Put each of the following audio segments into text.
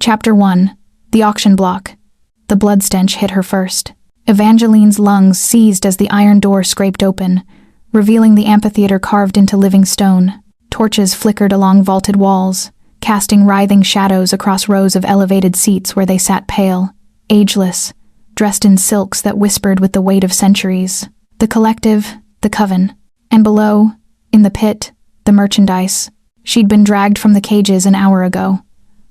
Chapter 1. The Auction Block. The blood stench hit her first. Evangeline's lungs seized as the iron door scraped open, revealing the amphitheater carved into living stone. Torches flickered along vaulted walls, casting writhing shadows across rows of elevated seats where they sat pale, ageless, dressed in silks that whispered with the weight of centuries. The collective, the coven. And below, in the pit, the merchandise. She'd been dragged from the cages an hour ago,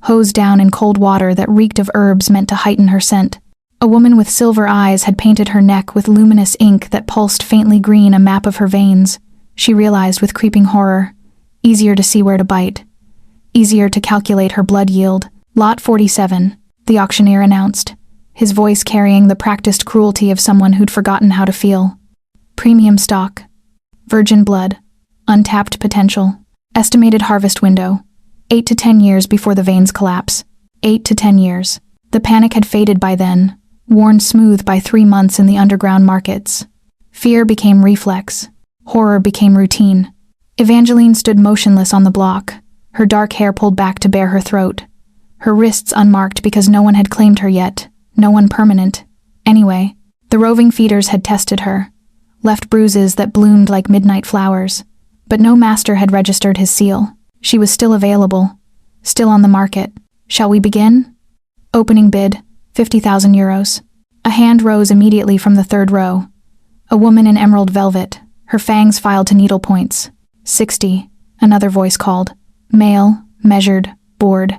hosed down in cold water that reeked of herbs meant to heighten her scent. A woman with silver eyes had painted her neck with luminous ink that pulsed faintly green, a map of her veins. She realized with creeping horror. Easier to see where to bite. Easier to calculate her blood yield. Lot 47, the auctioneer announced, his voice carrying the practiced cruelty of someone who'd forgotten how to feel. Premium stock. Virgin blood. Untapped potential. Estimated harvest window. 8 to 10 years before the veins collapse. 8 to 10 years. The panic had faded by then, worn smooth by 3 months in the underground markets. Fear became reflex. Horror became routine. Evangeline stood motionless on the block, her dark hair pulled back to bare her throat, her wrists unmarked because no one had claimed her yet, no one permanent. Anyway, the roving feeders had tested her, left bruises that bloomed like midnight flowers, but no master had registered his seal. She was still available, still on the market. Shall we begin? Opening bid, 50,000 euros. A hand rose immediately from the third row. A woman in emerald velvet, her fangs filed to needle points. 60, another voice called. Male, measured, bored.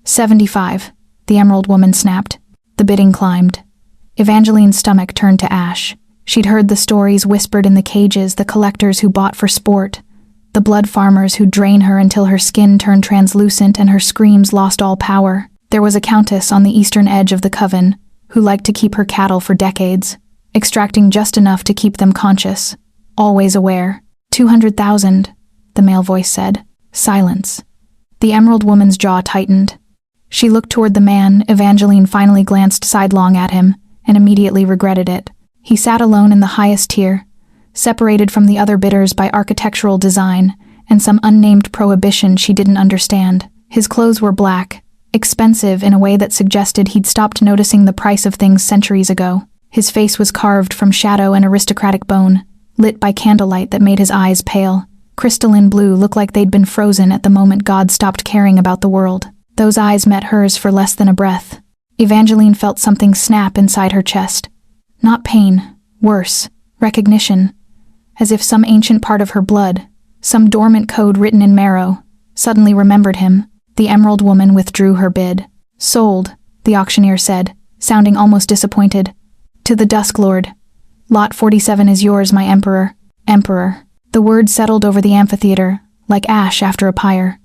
75, the emerald woman snapped. The bidding climbed. Evangeline's stomach turned to ash. She'd heard the stories whispered in the cages, the collectors who bought for sport, the blood farmers who'd drain her until her skin turned translucent and her screams lost all power. There was a countess on the eastern edge of the coven who liked to keep her cattle for decades, extracting just enough to keep them conscious, always aware. 200,000, the male voice said. Silence. The emerald woman's jaw tightened. She looked toward the man. Evangeline finally glanced sidelong at him and immediately regretted it. He sat alone in the highest tier, separated from the other bidders by architectural design and some unnamed prohibition she didn't understand. His clothes were black, expensive in a way that suggested he'd stopped noticing the price of things centuries ago. His face was carved from shadow and aristocratic bone, lit by candlelight that made his eyes pale. Crystalline blue, looked like they'd been frozen at the moment God stopped caring about the world. Those eyes met hers for less than a breath. Evangeline felt something snap inside her chest. Not pain, worse, recognition. As if some ancient part of her blood, some dormant code written in marrow, suddenly remembered him. The emerald woman withdrew her bid. Sold, the auctioneer said, sounding almost disappointed. To the Dusk Lord. Lot 47 is yours, my emperor. Emperor. The word settled over the amphitheater, like ash after a pyre.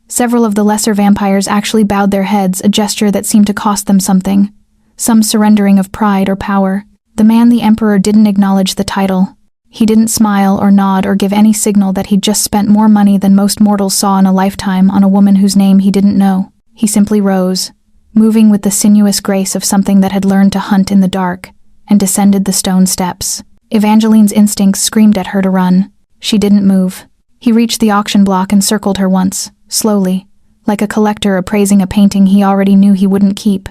Several of the lesser vampires actually bowed their heads, a gesture that seemed to cost them something. Some surrendering of pride or power. The man, the emperor, didn't acknowledge the title. He didn't smile or nod or give any signal that he'd just spent more money than most mortals saw in a lifetime on a woman whose name he didn't know. He simply rose, moving with the sinuous grace of something that had learned to hunt in the dark, and descended the stone steps. Evangeline's instincts screamed at her to run. She didn't move. He reached the auction block and circled her once, slowly, like a collector appraising a painting he already knew he wouldn't keep.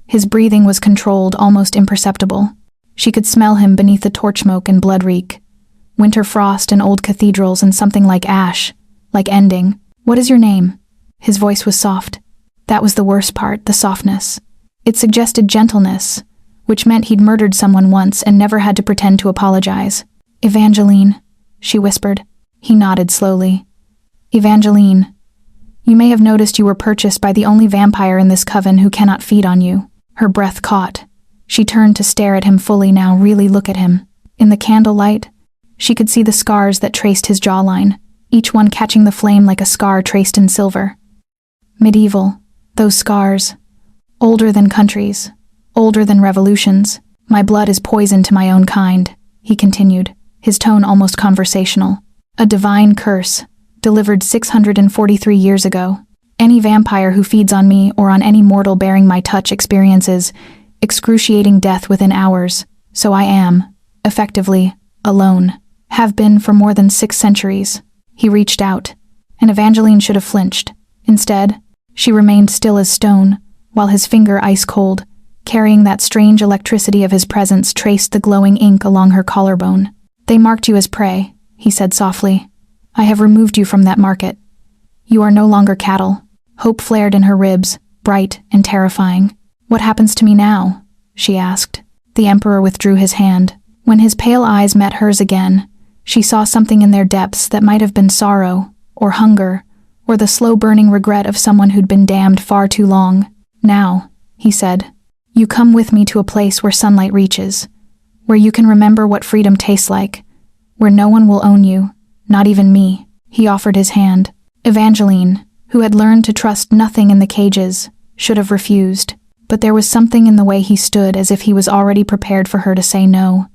His breathing was controlled, almost imperceptible. She could smell him beneath the torch smoke and blood reek. Winter frost and old cathedrals and something like ash, like ending. What is your name? His voice was soft. That was the worst part, the softness. It suggested gentleness, which meant he'd murdered someone once and never had to pretend to apologize. Evangeline, she whispered. He nodded slowly. Evangeline, you may have noticed you were purchased by the only vampire in this coven who cannot feed on you. Her breath caught. She turned to stare at him fully now, really look at him. In the candlelight, she could see the scars that traced his jawline, each one catching the flame like a scar traced in silver. Medieval, those scars. Older than countries. Older than revolutions. My blood is poison to my own kind, he continued, his tone almost conversational. A divine curse, delivered 643 years ago. Any vampire who feeds on me or on any mortal bearing my touch experiences excruciating death within hours, so I am, effectively, alone. Have been for more than 6 centuries. He reached out, and Evangeline should have flinched. Instead, she remained still as stone, while his finger ice-cold, carrying that strange electricity of his presence, traced the glowing ink along her collarbone. "They marked you as prey," he said softly. "I have removed you from that market. You are no longer cattle." Hope flared in her ribs, bright and terrifying. "What happens to me now?" she asked. The Emperor withdrew his hand. When his pale eyes met hers again, she saw something in their depths that might have been sorrow, or hunger, or the slow-burning regret of someone who'd been damned far too long. "Now," he said, "you come with me to a place where sunlight reaches, where you can remember what freedom tastes like, where no one will own you, not even me." He offered his hand. Evangeline, who had learned to trust nothing in the cages, should have refused, but there was something in the way he stood, as if he was already prepared for her to say no,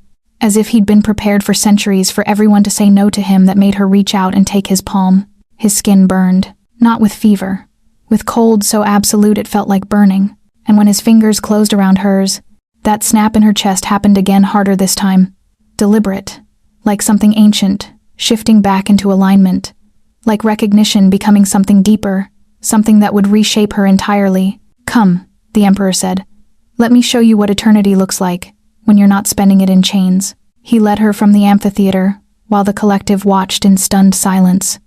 as if he'd been prepared for centuries for everyone to say no to him, that made her reach out and take his palm. His skin burned, not with fever, with cold so absolute it felt like burning, and when his fingers closed around hers, that snap in her chest happened again, harder this time. Deliberate, like something ancient, shifting back into alignment, like recognition becoming something deeper, something that would reshape her entirely. "Come," the Emperor said. "Let me show you what eternity looks like, when you're not spending it in chains." He led her from the amphitheater, while the collective watched in stunned silence,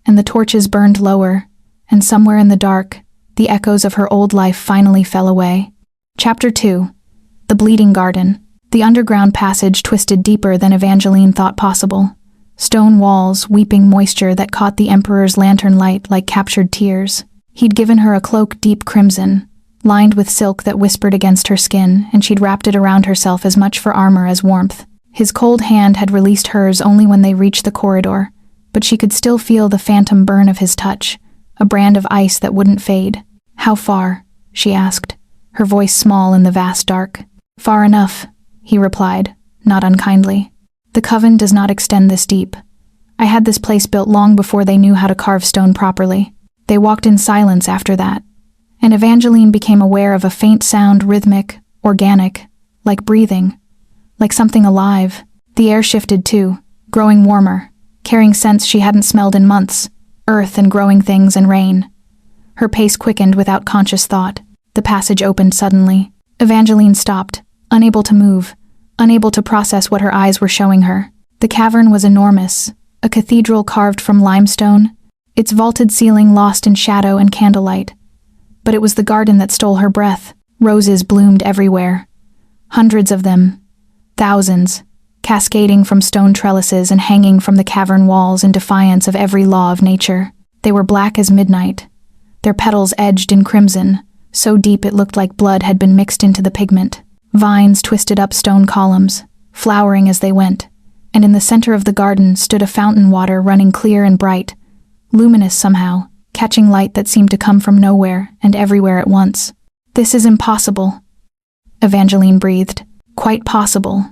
and the torches burned lower, and somewhere in the dark, the echoes of her old life finally fell away. Chapter 2. The Bleeding Garden. The underground passage twisted deeper than Evangeline thought possible. Stone walls, weeping moisture that caught the Emperor's lantern light like captured tears. He'd given her a cloak deep crimson, lined with silk that whispered against her skin, and she'd wrapped it around herself as much for armor as warmth. His cold hand had released hers only when they reached the corridor, but she could still feel the phantom burn of his touch, a brand of ice that wouldn't fade. "How far?" she asked, her voice small in the vast dark. "Far enough," he replied, not unkindly. "The coven does not extend this deep. I had this place built long before they knew how to carve stone properly." They walked in silence after that, and Evangeline became aware of a faint sound, rhythmic, organic, like breathing, like something alive. The air shifted too, growing warmer, carrying scents she hadn't smelled in months, earth and growing things and rain. Her pace quickened without conscious thought. The passage opened suddenly. Evangeline stopped, unable to move, unable to process what her eyes were showing her. The cavern was enormous, a cathedral carved from limestone, its vaulted ceiling lost in shadow and candlelight. But it was the garden that stole her breath. Roses bloomed everywhere. Hundreds of them. Thousands, cascading from stone trellises and hanging from the cavern walls in defiance of every law of nature. They were black as midnight, their petals edged in crimson, so deep it looked like blood had been mixed into the pigment. Vines twisted up stone columns, flowering as they went, and in the center of the garden stood a fountain, water running clear and bright, luminous somehow, catching light that seemed to come from nowhere and everywhere at once. "This is impossible," Evangeline breathed. "Quite possible,"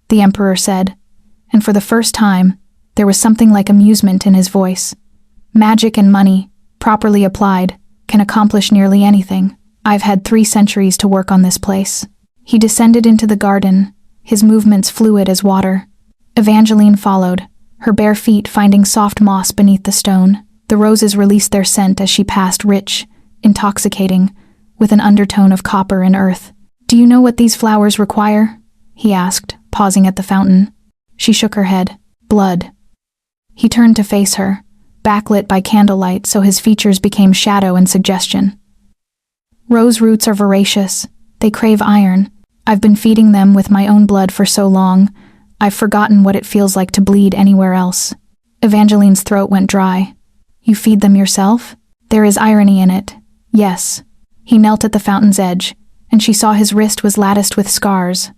the Emperor said, and for the first time, there was something like amusement in his voice. "Magic and money, properly applied, can accomplish nearly anything. I've had 3 centuries to work on this place." He descended into the garden, his movements fluid as water. Evangeline followed, her bare feet finding soft moss beneath the stone. The roses released their scent as she passed, rich, intoxicating, with an undertone of copper and earth. "Do you know what these flowers require?" he asked, pausing at the fountain. She shook her head. "Blood." He turned to face her, backlit by candlelight so his features became shadow and suggestion. "Rose roots are voracious. They crave iron. I've been feeding them with my own blood for so long, I've forgotten what it feels like to bleed anywhere else." Evangeline's throat went dry. "You feed them yourself?" "There is irony in it. Yes." He knelt at the fountain's edge, and she saw his wrist was latticed with scars.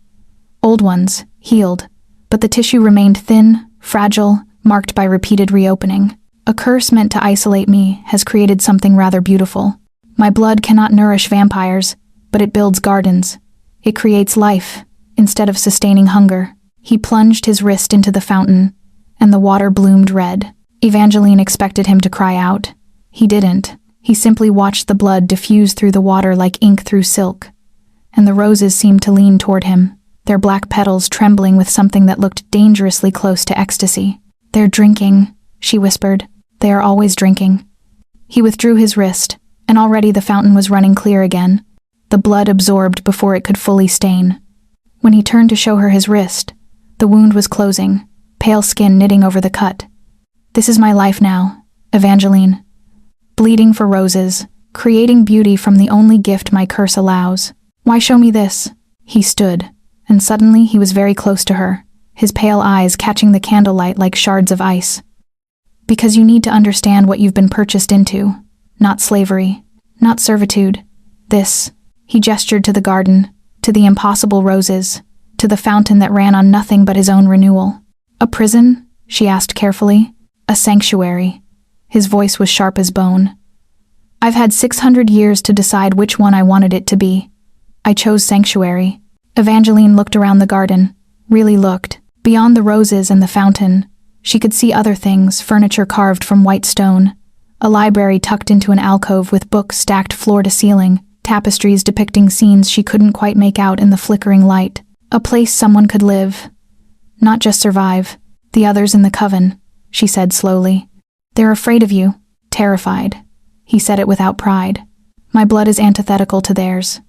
Old ones, healed, but the tissue remained thin, fragile, marked by repeated reopening. "A curse meant to isolate me has created something rather beautiful. My blood cannot nourish vampires, but it builds gardens. It creates life, instead of sustaining hunger." He plunged his wrist into the fountain, and the water bloomed red. Evangeline expected him to cry out. He didn't. He simply watched the blood diffuse through the water like ink through silk, and the roses seemed to lean toward him, their black petals trembling with something that looked dangerously close to ecstasy. "They're drinking," she whispered. "They are always drinking." He withdrew his wrist, and already the fountain was running clear again. the blood absorbed before it could fully stain. When he turned to show her his wrist, the wound was closing, pale skin knitting over the cut. "This is my life now, Evangeline. Bleeding for roses, creating beauty from the only gift my curse allows. Why show me this?" He stood, and suddenly he was very close to her, his pale eyes catching the candlelight like shards of ice. "Because you need to understand what you've been purchased into. Not slavery, not servitude. This," he gestured to the garden, to the impossible roses, to the fountain that ran on nothing but his own renewal. "A prison?" she asked carefully. "A sanctuary." His voice was sharp as bone. "I've had 600 years to decide which one I wanted it to be. I chose sanctuary." Evangeline looked around the garden, really looked. Beyond the roses and the fountain, she could see other things, furniture carved from white stone, a library tucked into an alcove with books stacked floor to ceiling, tapestries depicting scenes she couldn't quite make out in the flickering light. A place someone could live. Not just survive. "The others in the coven," she said slowly. "They're afraid of you, terrified." He said it without pride. "My blood is antithetical to theirs.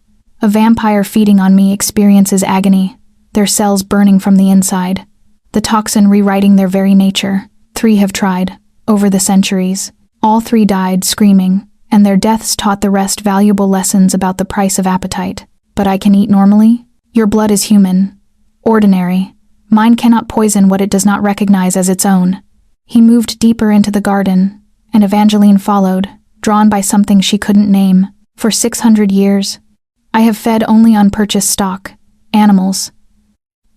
A vampire feeding on me experiences agony, their cells burning from the inside, the toxin rewriting their very nature. 3 have tried, over the centuries. All 3 died screaming, and their deaths taught the rest valuable lessons about the price of appetite. But I can eat normally? Your blood is human. Ordinary. Mine cannot poison what it does not recognize as its own." He moved deeper into the garden, and Evangeline followed, drawn by something she couldn't name. "For 600 years, I have fed only on purchased stock, animals.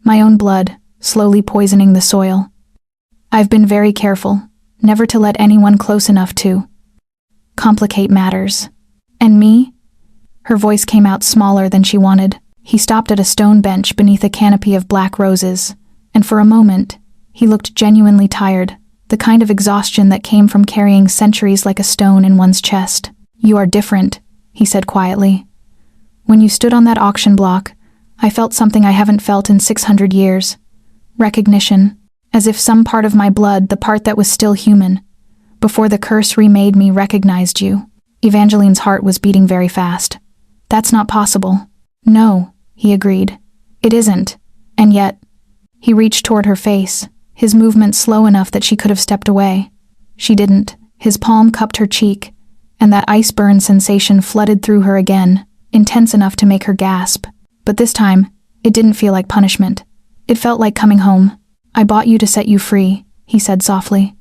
My own blood, slowly poisoning the soil. I've been very careful, never to let anyone close enough to complicate matters. And me?" Her voice came out smaller than she wanted. He stopped at a stone bench beneath a canopy of black roses, and for a moment, he looked genuinely tired, the kind of exhaustion that came from carrying centuries like a stone in one's chest. "You are different," he said quietly. "When you stood on that auction block, I felt something I haven't felt in 600 years. Recognition, as if some part of my blood, the part that was still human, before the curse remade me, recognized you." Evangeline's heart was beating very fast. "That's not possible." "No," he agreed. "It isn't. And yet..." He reached toward her face, his movement slow enough that she could have stepped away. She didn't. His palm cupped her cheek, and that ice burn sensation flooded through her again, intense enough to make her gasp. But this time, it didn't feel like punishment. It felt like coming home. "I bought you to set you free," he said softly.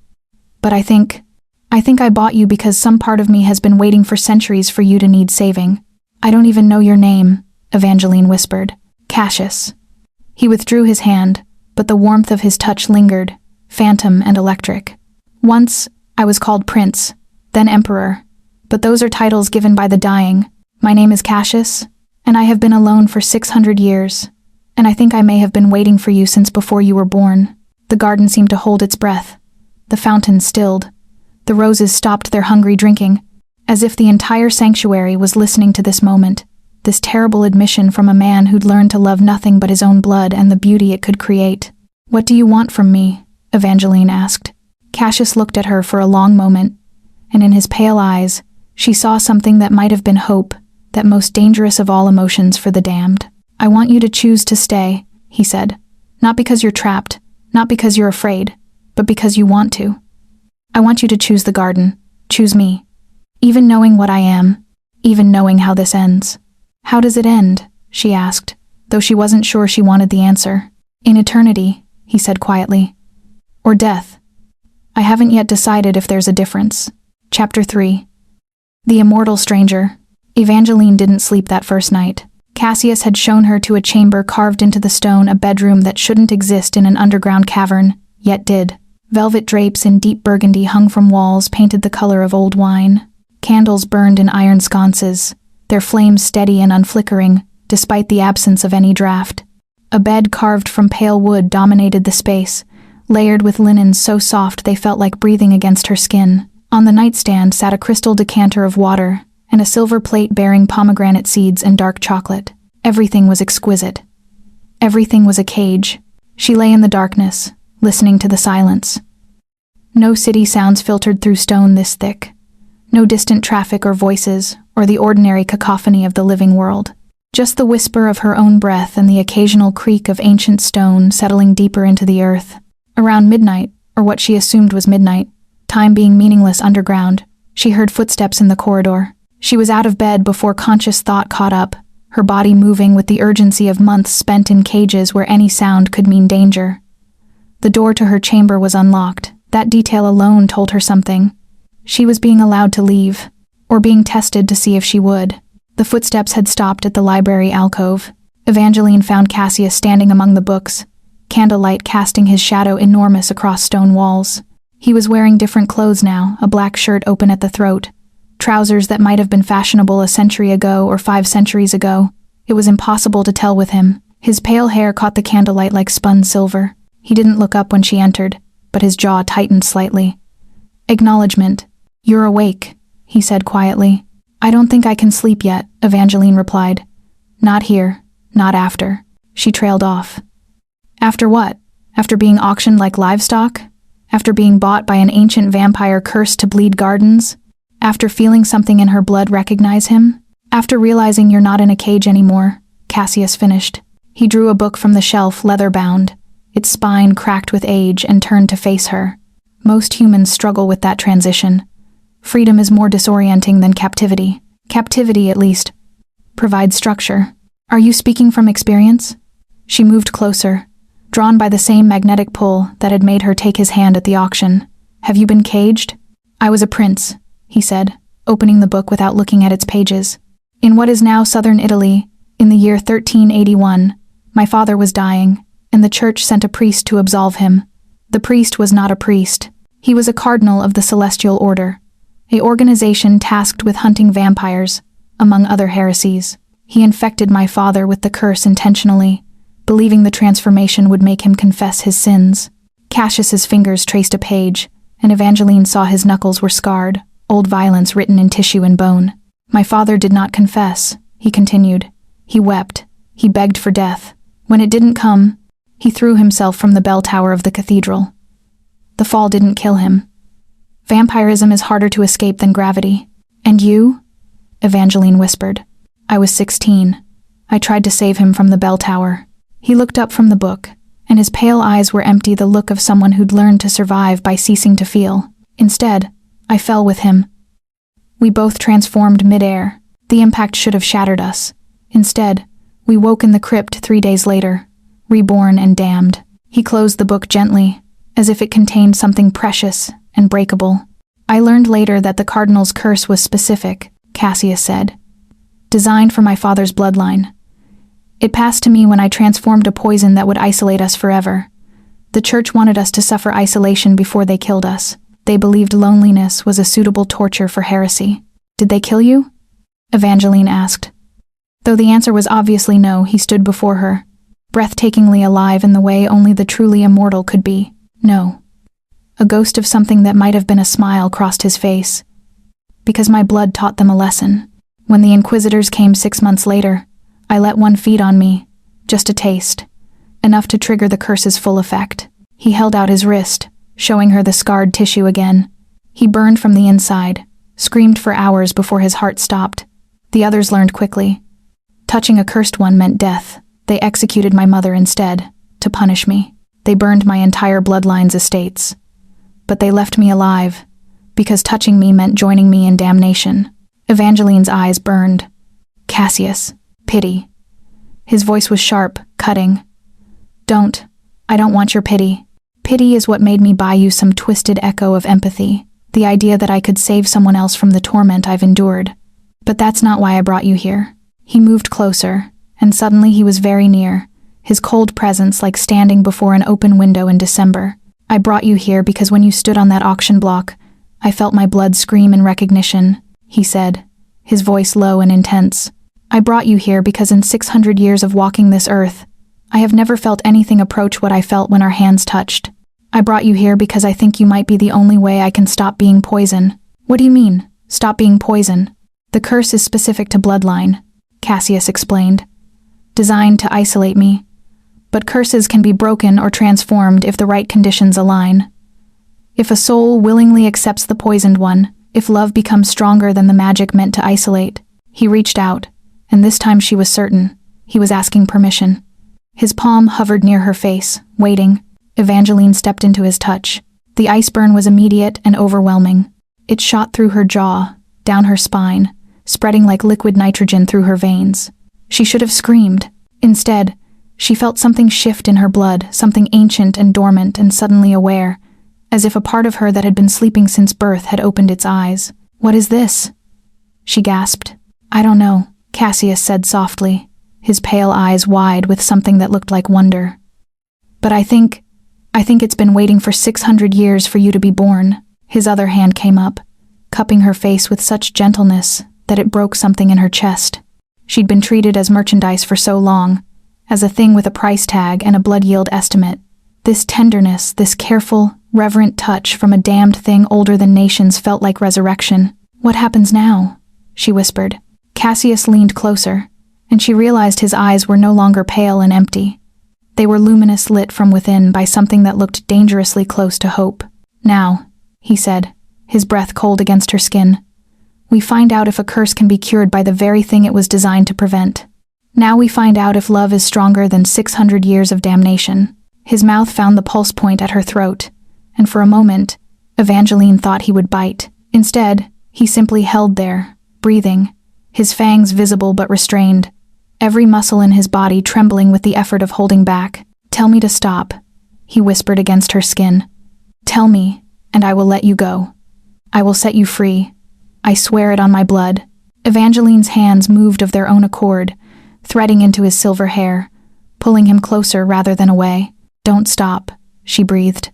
"But I think I bought you because some part of me has been waiting for centuries for you to need saving. I don't even know your name," Evangeline whispered. "Cassius." He withdrew his hand, but the warmth of his touch lingered, phantom and electric. "Once, I was called Prince, then Emperor, but those are titles given by the dying. My name is Cassius, and I have been alone for 600 years, and I think I may have been waiting for you since before you were born." The garden seemed to hold its breath. The fountain stilled. The roses stopped their hungry drinking, as if the entire sanctuary was listening to this moment, this terrible admission from a man who'd learned to love nothing but his own blood and the beauty it could create. "What do you want from me?" Evangeline asked. Cassius looked at her for a long moment, and in his pale eyes, she saw something that might have been hope, that most dangerous of all emotions for the damned. "I want you to choose to stay," he said. "Not because you're trapped, not because you're afraid, but because you want to. I want you to choose the garden, choose me. Even knowing what I am, even knowing how this ends." "How does it end?" she asked, though she wasn't sure she wanted the answer. "In eternity," he said quietly. "Or death. I haven't yet decided if there's a difference." Chapter 3. The immortal stranger. Evangeline didn't sleep that first night. Cassius had shown her to a chamber carved into the stone, a bedroom that shouldn't exist in an underground cavern, yet did. Velvet drapes in deep burgundy hung from walls painted the color of old wine. Candles burned in iron sconces, their flames steady and unflickering, despite the absence of any draft. A bed carved from pale wood dominated the space, layered with linens so soft they felt like breathing against her skin. On the nightstand sat a crystal decanter of water, and a silver plate bearing pomegranate seeds and dark chocolate. Everything was exquisite. Everything was a cage. She lay in the darkness, listening to the silence. No city sounds filtered through stone this thick. No distant traffic or voices, or the ordinary cacophony of the living world. Just the whisper of her own breath and the occasional creak of ancient stone settling deeper into the earth. Around midnight, or what she assumed was midnight, time being meaningless underground, she heard footsteps in the corridor. She was out of bed before conscious thought caught up, her body moving with the urgency of months spent in cages where any sound could mean danger. The door to her chamber was unlocked. That detail alone told her something. She was being allowed to leave, or being tested to see if she would. The footsteps had stopped at the library alcove. Evangeline found Cassius standing among the books, candlelight casting his shadow enormous across stone walls. He was wearing different clothes now, a black shirt open at the throat, trousers that might have been fashionable a century ago or 5 centuries ago. It was impossible to tell with him. His pale hair caught the candlelight like spun silver. He didn't look up when she entered, but his jaw tightened slightly. "Acknowledgement. You're awake," he said quietly. "I don't think I can sleep yet," Evangeline replied. "Not here, not after." She trailed off. "After what? After being auctioned like livestock? After being bought by an ancient vampire cursed to bleed gardens? After feeling something in her blood recognize him? After realizing you're not in a cage anymore," Cassius finished. He drew a book from the shelf, leather-bound, its spine cracked with age, and turned to face her. Most humans struggle with that transition. Freedom is more disorienting than captivity. Captivity, at least, provides structure. "Are you speaking from experience?" She moved closer, drawn by the same magnetic pull that had made her take his hand at the auction. "Have you been caged?" "I was a prince," he said, opening the book without looking at its pages. "In what is now southern Italy, in the year 1381, my father was dying, and the church sent a priest to absolve him. The priest was not a priest. He was a cardinal of the Celestial Order, an organization tasked with hunting vampires, among other heresies. He infected my father with the curse intentionally, believing the transformation would make him confess his sins." Cassius's fingers traced a page, and Evangeline saw his knuckles were scarred, old violence written in tissue and bone. "My father did not confess," he continued. "He wept. He begged for death. When it didn't come, he threw himself from the bell tower of the cathedral. The fall didn't kill him. Vampirism is harder to escape than gravity." "And you?" Evangeline whispered. "I was 16. I tried to save him from the bell tower." He looked up from the book, and his pale eyes were empty, the look of someone who'd learned to survive by ceasing to feel. "Instead, I fell with him. We both transformed mid-air. The impact should have shattered us. Instead, we woke in the crypt 3 days later, reborn and damned." He closed the book gently, as if it contained something precious and breakable. "I learned later that the cardinal's curse was specific," Cassius said. "Designed for my father's bloodline. It passed to me when I transformed a poison that would isolate us forever. The church wanted us to suffer isolation before they killed us. They believed loneliness was a suitable torture for heresy." "Did they kill you?" Evangeline asked. Though the answer was obviously no, he stood before her, breathtakingly alive in the way only the truly immortal could be. "No." A ghost of something that might have been a smile crossed his face. "Because my blood taught them a lesson. When the Inquisitors came 6 months later, I let one feed on me, just a taste, enough to trigger the curse's full effect." He held out his wrist, showing her the scarred tissue again. "He burned from the inside, screamed for hours before his heart stopped. The others learned quickly. Touching a cursed one meant death. They executed my mother instead, to punish me. They burned my entire bloodline's estates. But they left me alive, because touching me meant joining me in damnation." Evangeline's eyes burned. "Cassius, pity." His voice was sharp, cutting. I don't want your pity. Pity is what made me buy you some twisted echo of empathy, the idea that I could save someone else from the torment I've endured. But that's not why I brought you here." He moved closer, and suddenly he was very near, his cold presence like standing before an open window in December. "I brought you here because when you stood on that auction block, I felt my blood scream in recognition," he said, his voice low and intense. "I brought you here because in 600 years of walking this earth, I have never felt anything approach what I felt when our hands touched. I brought you here because I think you might be the only way I can stop being poison." "What do you mean, stop being poison?" "The curse is specific to bloodline," Cassius explained. "Designed to isolate me. But curses can be broken or transformed if the right conditions align. If a soul willingly accepts the poisoned one, if love becomes stronger than the magic meant to isolate." He reached out, and this time she was certain. He was asking permission. His palm hovered near her face, waiting. Evangeline stepped into his touch. The ice burn was immediate and overwhelming. It shot through her jaw, down her spine, spreading like liquid nitrogen through her veins. She should have screamed. Instead, she felt something shift in her blood, something ancient and dormant and suddenly aware, as if a part of her that had been sleeping since birth had opened its eyes. "What is this?" she gasped. "I don't know," Cassius said softly, his pale eyes wide with something that looked like wonder. "But I think it's been waiting for 600 years for you to be born." His other hand came up, cupping her face with such gentleness that it broke something in her chest. She'd been treated as merchandise for so long, as a thing with a price tag and a blood yield estimate. This tenderness, this careful, reverent touch from a damned thing older than nations felt like resurrection. "What happens now?" she whispered. Cassius leaned closer, and she realized his eyes were no longer pale and empty. They were luminous, lit from within by something that looked dangerously close to hope. "Now," he said, his breath cold against her skin, "we find out if a curse can be cured by the very thing it was designed to prevent. Now we find out if love is stronger than 600 years of damnation." His mouth found the pulse point at her throat, and for a moment, Evangeline thought he would bite. Instead, he simply held there, breathing, his fangs visible but restrained, every muscle in his body trembling with the effort of holding back. "Tell me to stop," he whispered against her skin. "Tell me, and I will let you go. I will set you free. I swear it on my blood." Evangeline's hands moved of their own accord, threading into his silver hair, pulling him closer rather than away. "Don't stop," she breathed.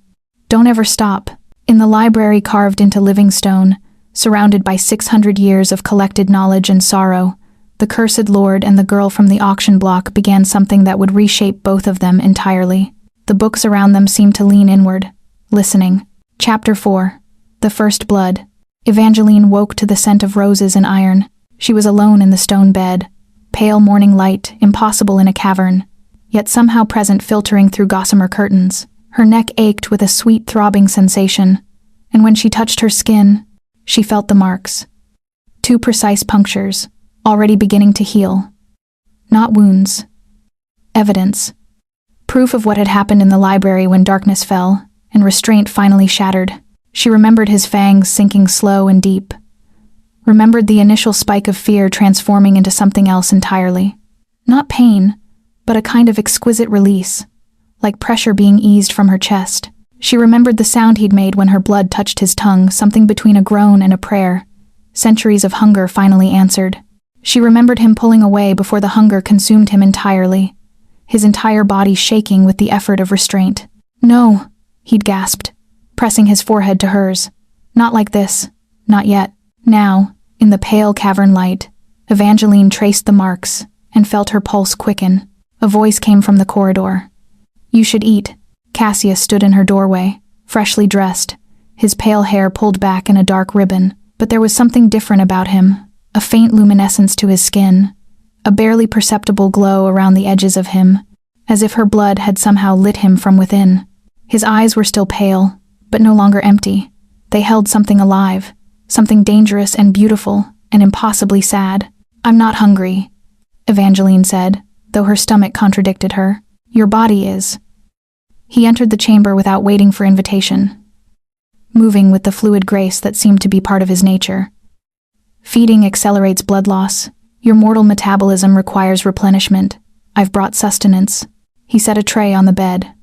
"Don't ever stop." In the library carved into living stone, surrounded by 600 years of collected knowledge and sorrow, the cursed lord and the girl from the auction block began something that would reshape both of them entirely. The books around them seemed to lean inward, listening. Chapter 4. The First Blood. Evangeline woke to the scent of roses and iron. She was alone in the stone bed, pale morning light, impossible in a cavern, yet somehow present filtering through gossamer curtains. Her neck ached with a sweet throbbing sensation, and when she touched her skin, she felt the marks. 2 precise punctures, already beginning to heal. Not wounds. Evidence. Proof of what had happened in the library when darkness fell, and restraint finally shattered. She remembered his fangs sinking slow and deep. Remembered the initial spike of fear transforming into something else entirely. Not pain, but a kind of exquisite release, like pressure being eased from her chest. She remembered the sound he'd made when her blood touched his tongue, something between a groan and a prayer. Centuries of hunger finally answered. She remembered him pulling away before the hunger consumed him entirely, his entire body shaking with the effort of restraint. "No," he'd gasped, pressing his forehead to hers. "Not like this. Not yet." Now, in the pale cavern light, Evangeline traced the marks and felt her pulse quicken. A voice came from the corridor. "You should eat." Cassius stood in her doorway, freshly dressed, his pale hair pulled back in a dark ribbon, but there was something different about him, a faint luminescence to his skin, a barely perceptible glow around the edges of him, as if her blood had somehow lit him from within. His eyes were still pale, but no longer empty. They held something alive, something dangerous and beautiful and impossibly sad. "I'm not hungry," Evangeline said, though her stomach contradicted her. "Your body is." He entered the chamber without waiting for invitation, moving with the fluid grace that seemed to be part of his nature. "Feeding accelerates blood loss. Your mortal metabolism requires replenishment. I've brought sustenance." He set a tray on the bed.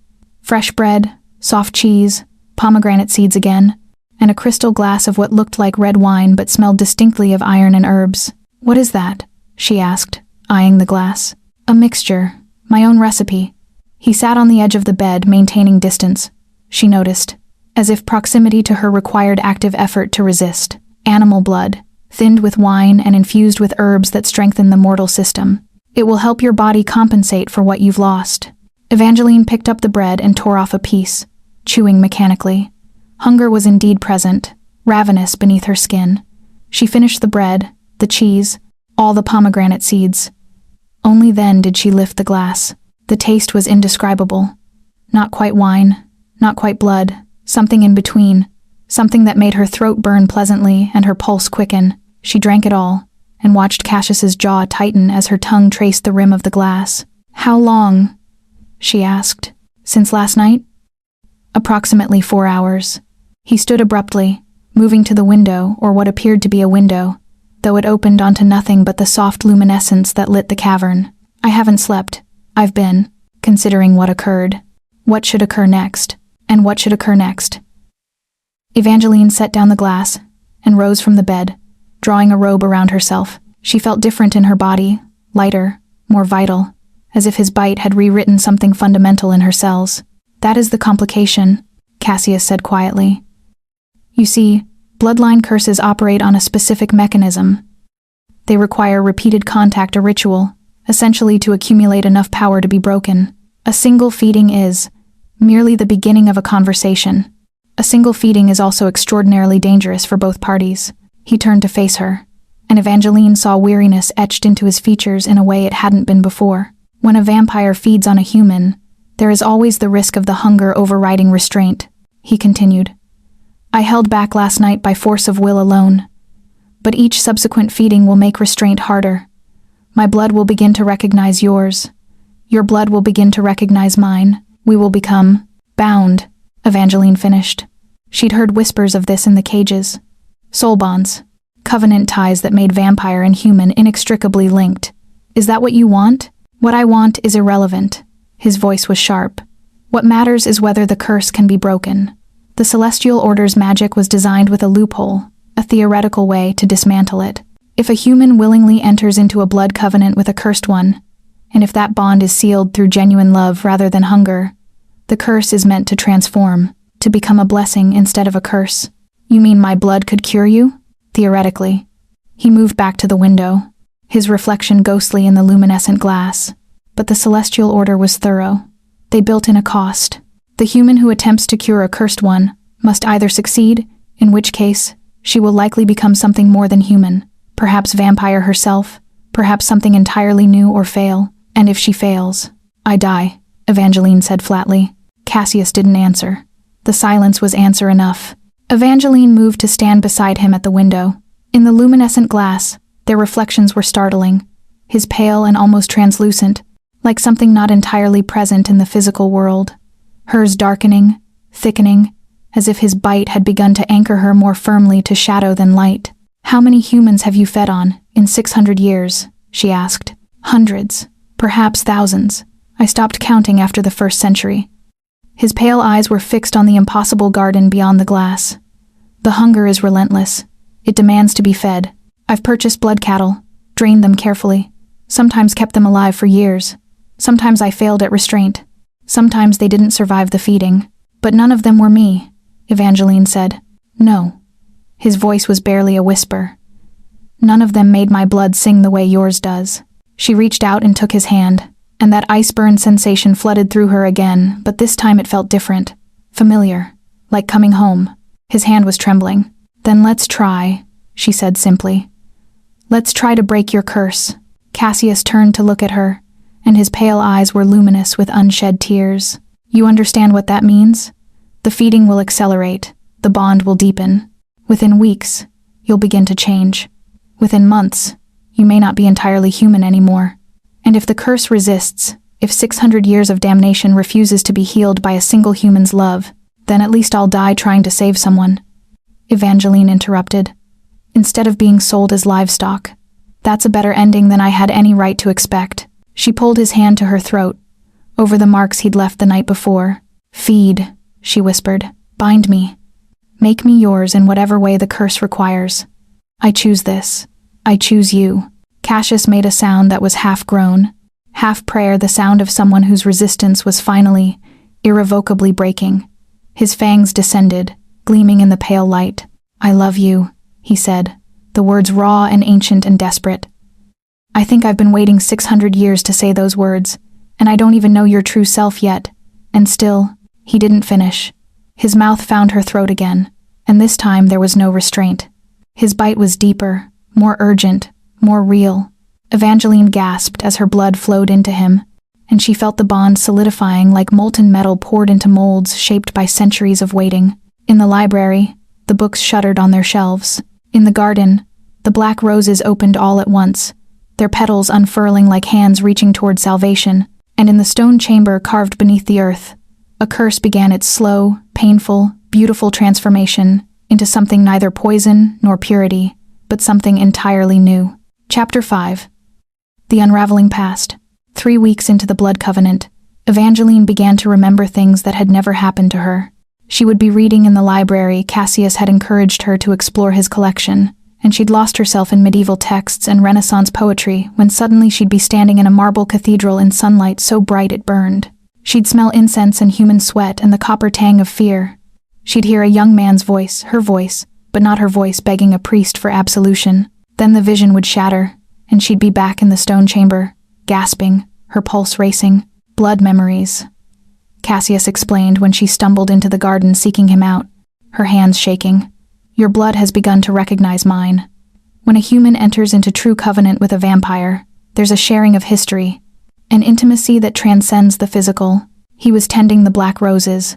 Fresh bread, soft cheese, pomegranate seeds again, and a crystal glass of what looked like red wine but smelled distinctly of iron and herbs. "What is that?" she asked, eyeing the glass. "A mixture. My own recipe." He sat on the edge of the bed, maintaining distance, she noticed, as if proximity to her required active effort to resist. "Animal blood, thinned with wine and infused with herbs that strengthen the mortal system. It will help your body compensate for what you've lost." Evangeline picked up the bread and tore off a piece, chewing mechanically. Hunger was indeed present, ravenous beneath her skin. She finished the bread, the cheese, all the pomegranate seeds. Only then did she lift the glass. The taste was indescribable. Not quite wine, not quite blood, something in between, something that made her throat burn pleasantly and her pulse quicken. She drank it all, and watched Cassius's jaw tighten as her tongue traced the rim of the glass. "How long?" she asked. "Since last night?" "Approximately 4 hours." He stood abruptly, moving to the window, or what appeared to be a window, though it opened onto nothing but the soft luminescence that lit the cavern. "I haven't slept. I've been considering what occurred. What should occur next? And what should occur next?" Evangeline set down the glass and rose from the bed, drawing a robe around herself. She felt different in her body, lighter, more vital, as if his bite had rewritten something fundamental in her cells. "That is the complication," Cassius said quietly. "You see, bloodline curses operate on a specific mechanism. They require repeated contact or ritual, essentially to accumulate enough power to be broken. A single feeding is merely the beginning of a conversation. A single feeding is also extraordinarily dangerous for both parties." He turned to face her, and Evangeline saw weariness etched into his features in a way it hadn't been before. When a vampire feeds on a human, there is always the risk of the hunger overriding restraint, he continued. "I held back last night by force of will alone, but each subsequent feeding will make restraint harder. My blood will begin to recognize yours. Your blood will begin to recognize mine. We will become bound," Evangeline finished. She'd heard whispers of this in the cages. Soul bonds, covenant ties that made vampire and human inextricably linked. "Is that what you want?" "What I want is irrelevant." His voice was sharp. "What matters is whether the curse can be broken." The Celestial Order's magic was designed with a loophole, a theoretical way to dismantle it. If a human willingly enters into a blood covenant with a cursed one, and if that bond is sealed through genuine love rather than hunger, the curse is meant to transform, to become a blessing instead of a curse. "You mean my blood could cure you?" "Theoretically." He moved back to the window, his reflection ghostly in the luminescent glass. But the Celestial Order was thorough. They built in a cost. The human who attempts to cure a cursed one must either succeed, in which case she will likely become something more than human, perhaps vampire herself, perhaps something entirely new, or fail. And if she fails, "I die," Evangeline said flatly. Cassius didn't answer. The silence was answer enough. Evangeline moved to stand beside him at the window. In the luminescent glass, their reflections were startling, his pale and almost translucent, like something not entirely present in the physical world. Hers darkening, thickening, as if his bite had begun to anchor her more firmly to shadow than light. "How many humans have you fed on, in 600 years?" she asked. "Hundreds, perhaps thousands. I stopped counting after the 1st century." His pale eyes were fixed on the impossible garden beyond the glass. "The hunger is relentless. It demands to be fed. I've purchased blood cattle, drained them carefully, sometimes kept them alive for years. Sometimes I failed at restraint. Sometimes they didn't survive the feeding. But none of them were me," Evangeline said. "No." His voice was barely a whisper. "None of them made my blood sing the way yours does." She reached out and took his hand, and that ice-burn sensation flooded through her again, but this time it felt different, familiar, like coming home. His hand was trembling. "Then let's try," she said simply. "Let's try to break your curse." Cassius turned to look at her, and his pale eyes were luminous with unshed tears. "You understand what that means? The feeding will accelerate, the bond will deepen. Within weeks, you'll begin to change. Within months, you may not be entirely human anymore. And if the curse resists, if 600 years of damnation refuses to be healed by a single human's love, then at least I'll die trying to save someone." Evangeline interrupted. "Instead of being sold as livestock. That's a better ending than I had any right to expect." She pulled his hand to her throat, over the marks he'd left the night before. "Feed," she whispered. "Bind me. Make me yours in whatever way the curse requires. I choose this. I choose you." Cassius made a sound that was half groan, half prayer, the sound of someone whose resistance was finally, irrevocably breaking. His fangs descended, gleaming in the pale light. "I love you," he said, the words raw and ancient and desperate. "I think I've been waiting 600 years to say those words, and I don't even know your true self yet." And still, he didn't finish. His mouth found her throat again, and this time there was no restraint. His bite was deeper, more urgent, more real. Evangeline gasped as her blood flowed into him, and she felt the bond solidifying like molten metal poured into molds shaped by centuries of waiting. In the library, the books shuddered on their shelves. In the garden, The black roses opened all at once, their petals unfurling like hands reaching toward salvation, and in the stone chamber carved beneath the earth, a curse began its slow, painful, beautiful transformation into something neither poison nor purity, but something entirely new. Chapter 5. The Unraveling Past. 3 weeks into the blood covenant, Evangeline began to remember things that had never happened to her. She would be reading in the library. Cassius had encouraged her to explore his collection, and she'd lost herself in medieval texts and Renaissance poetry when suddenly she'd be standing in a marble cathedral in sunlight so bright it burned. She'd smell incense and human sweat and the copper tang of fear. She'd hear a young man's voice, her voice, but not her voice, begging a priest for absolution. Then the vision would shatter, and she'd be back in the stone chamber, gasping, her pulse racing. Blood memories, Cassius explained when she stumbled into the garden seeking him out, her hands shaking. Your blood has begun to recognize mine. When a human enters into true covenant with a vampire, there's a sharing of history, an intimacy that transcends the physical. He was tending the black roses,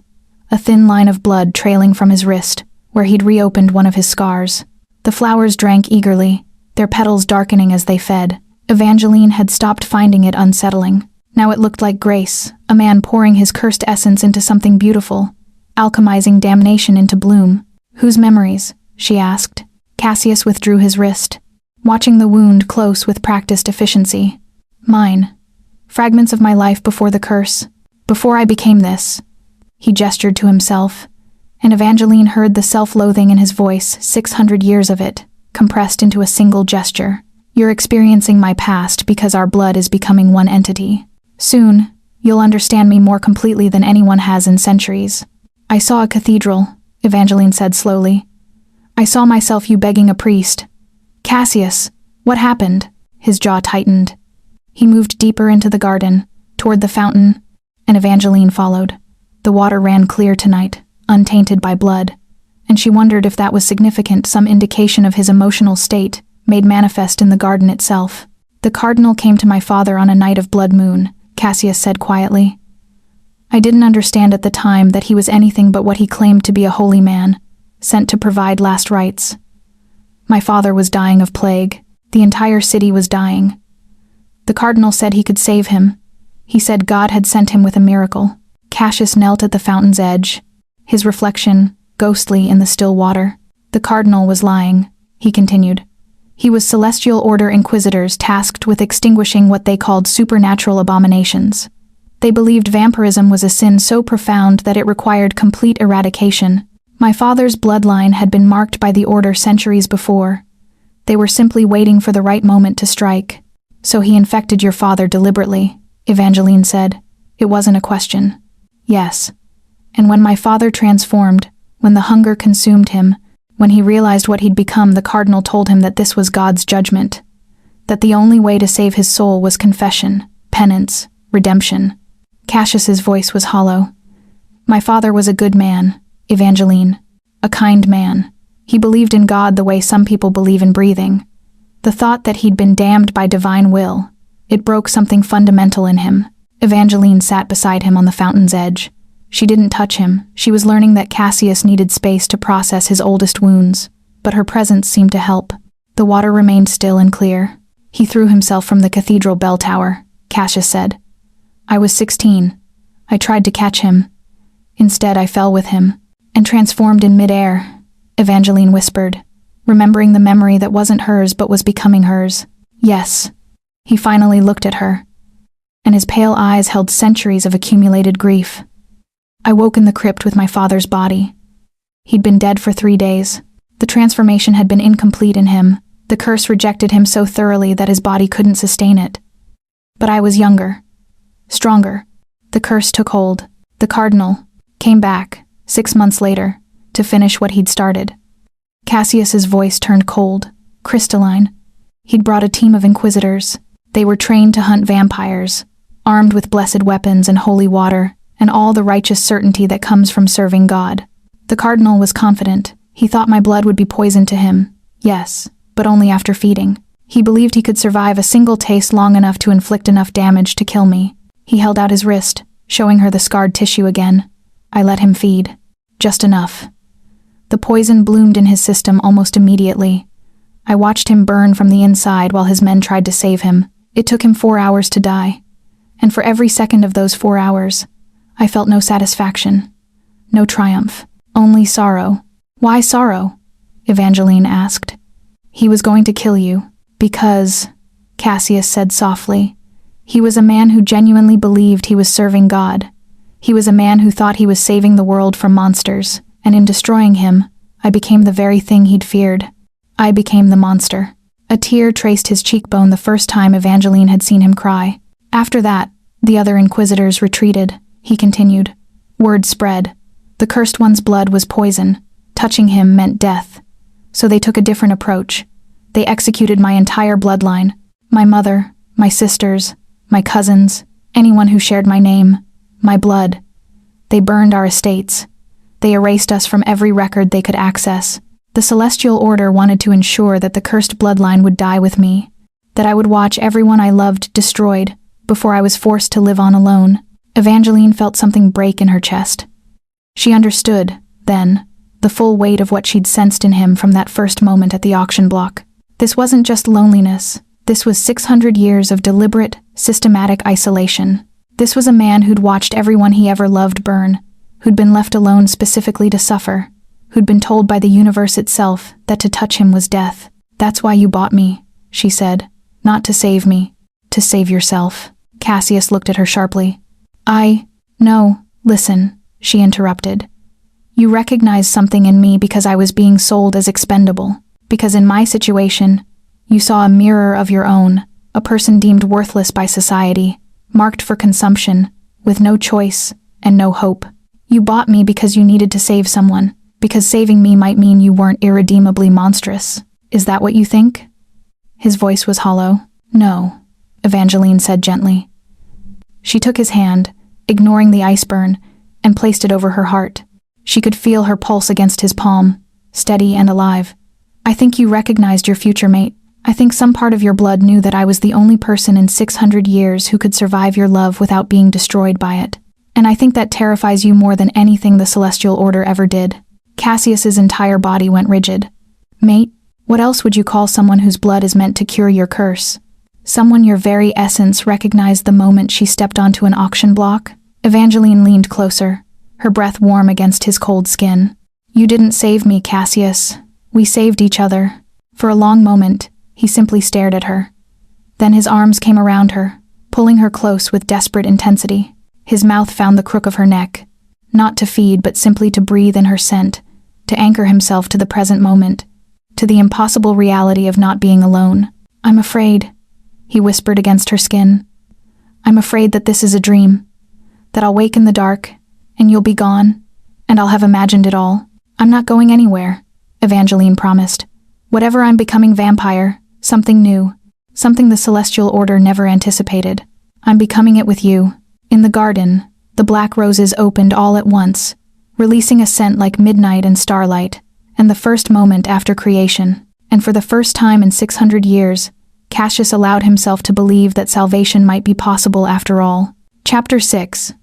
a thin line of blood trailing from his wrist, where he'd reopened one of his scars. The flowers drank eagerly, their petals darkening as they fed. Evangeline had stopped finding it unsettling. Now it looked like grace, a man pouring his cursed essence into something beautiful, alchemizing damnation into bloom. Whose memories? She asked. Cassius withdrew his wrist, watching the wound close with practiced efficiency. Mine. Fragments of my life before the curse. Before I became this. He gestured to himself, and Evangeline heard the self-loathing in his voice, 600 years of it, compressed into a single gesture. You're experiencing my past because our blood is becoming one entity. Soon, you'll understand me more completely than anyone has in centuries. I saw a cathedral, Evangeline said slowly. I saw myself you begging a priest. Cassius, what happened? His jaw tightened. He moved deeper into the garden, toward the fountain, and Evangeline followed. The water ran clear tonight, untainted by blood, and she wondered if that was significant, some indication of his emotional state, made manifest in the garden itself. The cardinal came to my father on a night of blood moon, Cassius said quietly. I didn't understand at the time that he was anything but what he claimed to be a holy man, sent to provide last rites. My father was dying of plague. The entire city was dying. The cardinal said he could save him. He said God had sent him with a miracle. Cassius knelt at the fountain's edge, his reflection ghostly in the still water. The cardinal was lying, he continued. He was celestial order inquisitors tasked with extinguishing what they called supernatural abominations. They believed vampirism was a sin so profound that it required complete eradication. My father's bloodline had been marked by the order centuries before. They were simply waiting for the right moment to strike. So he infected your father deliberately, Evangeline said. It wasn't a question. Yes. And when my father transformed, when the hunger consumed him, when he realized what he'd become, the cardinal told him that this was God's judgment, that the only way to save his soul was confession, penance, redemption. Cassius's voice was hollow. My father was a good man, Evangeline, a kind man. He believed in God the way some people believe in breathing. The thought that he'd been damned by divine will, it broke something fundamental in him. Evangeline sat beside him on the fountain's edge. She didn't touch him. She was learning that Cassius needed space to process his oldest wounds, but her presence seemed to help. The water remained still and clear. He threw himself from the cathedral bell tower, Cassius said. I was 16. I tried to catch him. Instead, I fell with him, and transformed in midair, Evangeline whispered, remembering the memory that wasn't hers but was becoming hers. Yes. He finally looked at her, and his pale eyes held centuries of accumulated grief. I woke in the crypt with my father's body. He'd been dead for 3 days. The transformation had been incomplete in him. The curse rejected him so thoroughly that his body couldn't sustain it. But I was younger, stronger. The curse took hold. The cardinal came back, 6 months later, to finish what he'd started. Cassius's voice turned cold, crystalline. He'd brought a team of inquisitors. They were trained to hunt vampires, armed with blessed weapons and holy water, and all the righteous certainty that comes from serving God. The cardinal was confident. He thought my blood would be poison to him. Yes, but only after feeding. He believed he could survive a single taste long enough to inflict enough damage to kill me. He held out his wrist, showing her the scarred tissue again. I let him feed. Just enough. The poison bloomed in his system almost immediately. I watched him burn from the inside while his men tried to save him. It took him 4 hours to die. And for every second of those 4 hours, I felt no satisfaction, no triumph, only sorrow. Why sorrow? Evangeline asked. He was going to kill you. Because, Cassius said softly, he was a man who genuinely believed he was serving God. He was a man who thought he was saving the world from monsters, and in destroying him, I became the very thing he'd feared. I became the monster. A tear traced his cheekbone the first time Evangeline had seen him cry. After that, the other inquisitors retreated. He continued. Word spread. The cursed one's blood was poison. Touching him meant death. So they took a different approach. They executed my entire bloodline. My mother, my sisters, my cousins, anyone who shared my name, my blood. They burned our estates. They erased us from every record they could access. The Celestial Order wanted to ensure that the cursed bloodline would die with me, that I would watch everyone I loved destroyed before I was forced to live on alone. Evangeline felt something break in her chest. She understood, then, the full weight of what she'd sensed in him from that first moment at the auction block. This wasn't just loneliness. This was 600 years of deliberate, systematic isolation. This was a man who'd watched everyone he ever loved burn, who'd been left alone specifically to suffer, who'd been told by the universe itself that to touch him was death. That's why you bought me, she said. Not to save me, to save yourself. Cassius looked at her sharply. No, listen, she interrupted. You recognized something in me because I was being sold as expendable. Because in my situation, you saw a mirror of your own, a person deemed worthless by society, marked for consumption, with no choice and no hope. You bought me because you needed to save someone, because saving me might mean you weren't irredeemably monstrous. Is that what you think? His voice was hollow. No, Evangeline said gently. She took his hand, ignoring the ice burn, and placed it over her heart. She could feel her pulse against his palm, steady and alive. I think you recognized your future mate. I think some part of your blood knew that I was the only person in 600 years who could survive your love without being destroyed by it. And I think that terrifies you more than anything the Celestial Order ever did. Cassius's entire body went rigid. Mate, what else would you call someone whose blood is meant to cure your curse? Someone your very essence recognized the moment she stepped onto an auction block? Evangeline leaned closer, her breath warm against his cold skin. You didn't save me, Cassius. We saved each other. For a long moment, he simply stared at her. Then his arms came around her, pulling her close with desperate intensity. His mouth found the crook of her neck, not to feed but simply to breathe in her scent, to anchor himself to the present moment, to the impossible reality of not being alone. I'm afraid, he whispered against her skin. I'm afraid that this is a dream, that I'll wake in the dark, and you'll be gone, and I'll have imagined it all. I'm not going anywhere, Evangeline promised. Whatever I'm becoming vampire, something new, something the Celestial Order never anticipated. I'm becoming it with you. In the garden, the black roses opened all at once, releasing a scent like midnight and starlight, and the first moment after creation. And for the first time in 600 years, Cassius allowed himself to believe that salvation might be possible after all. Chapter 6.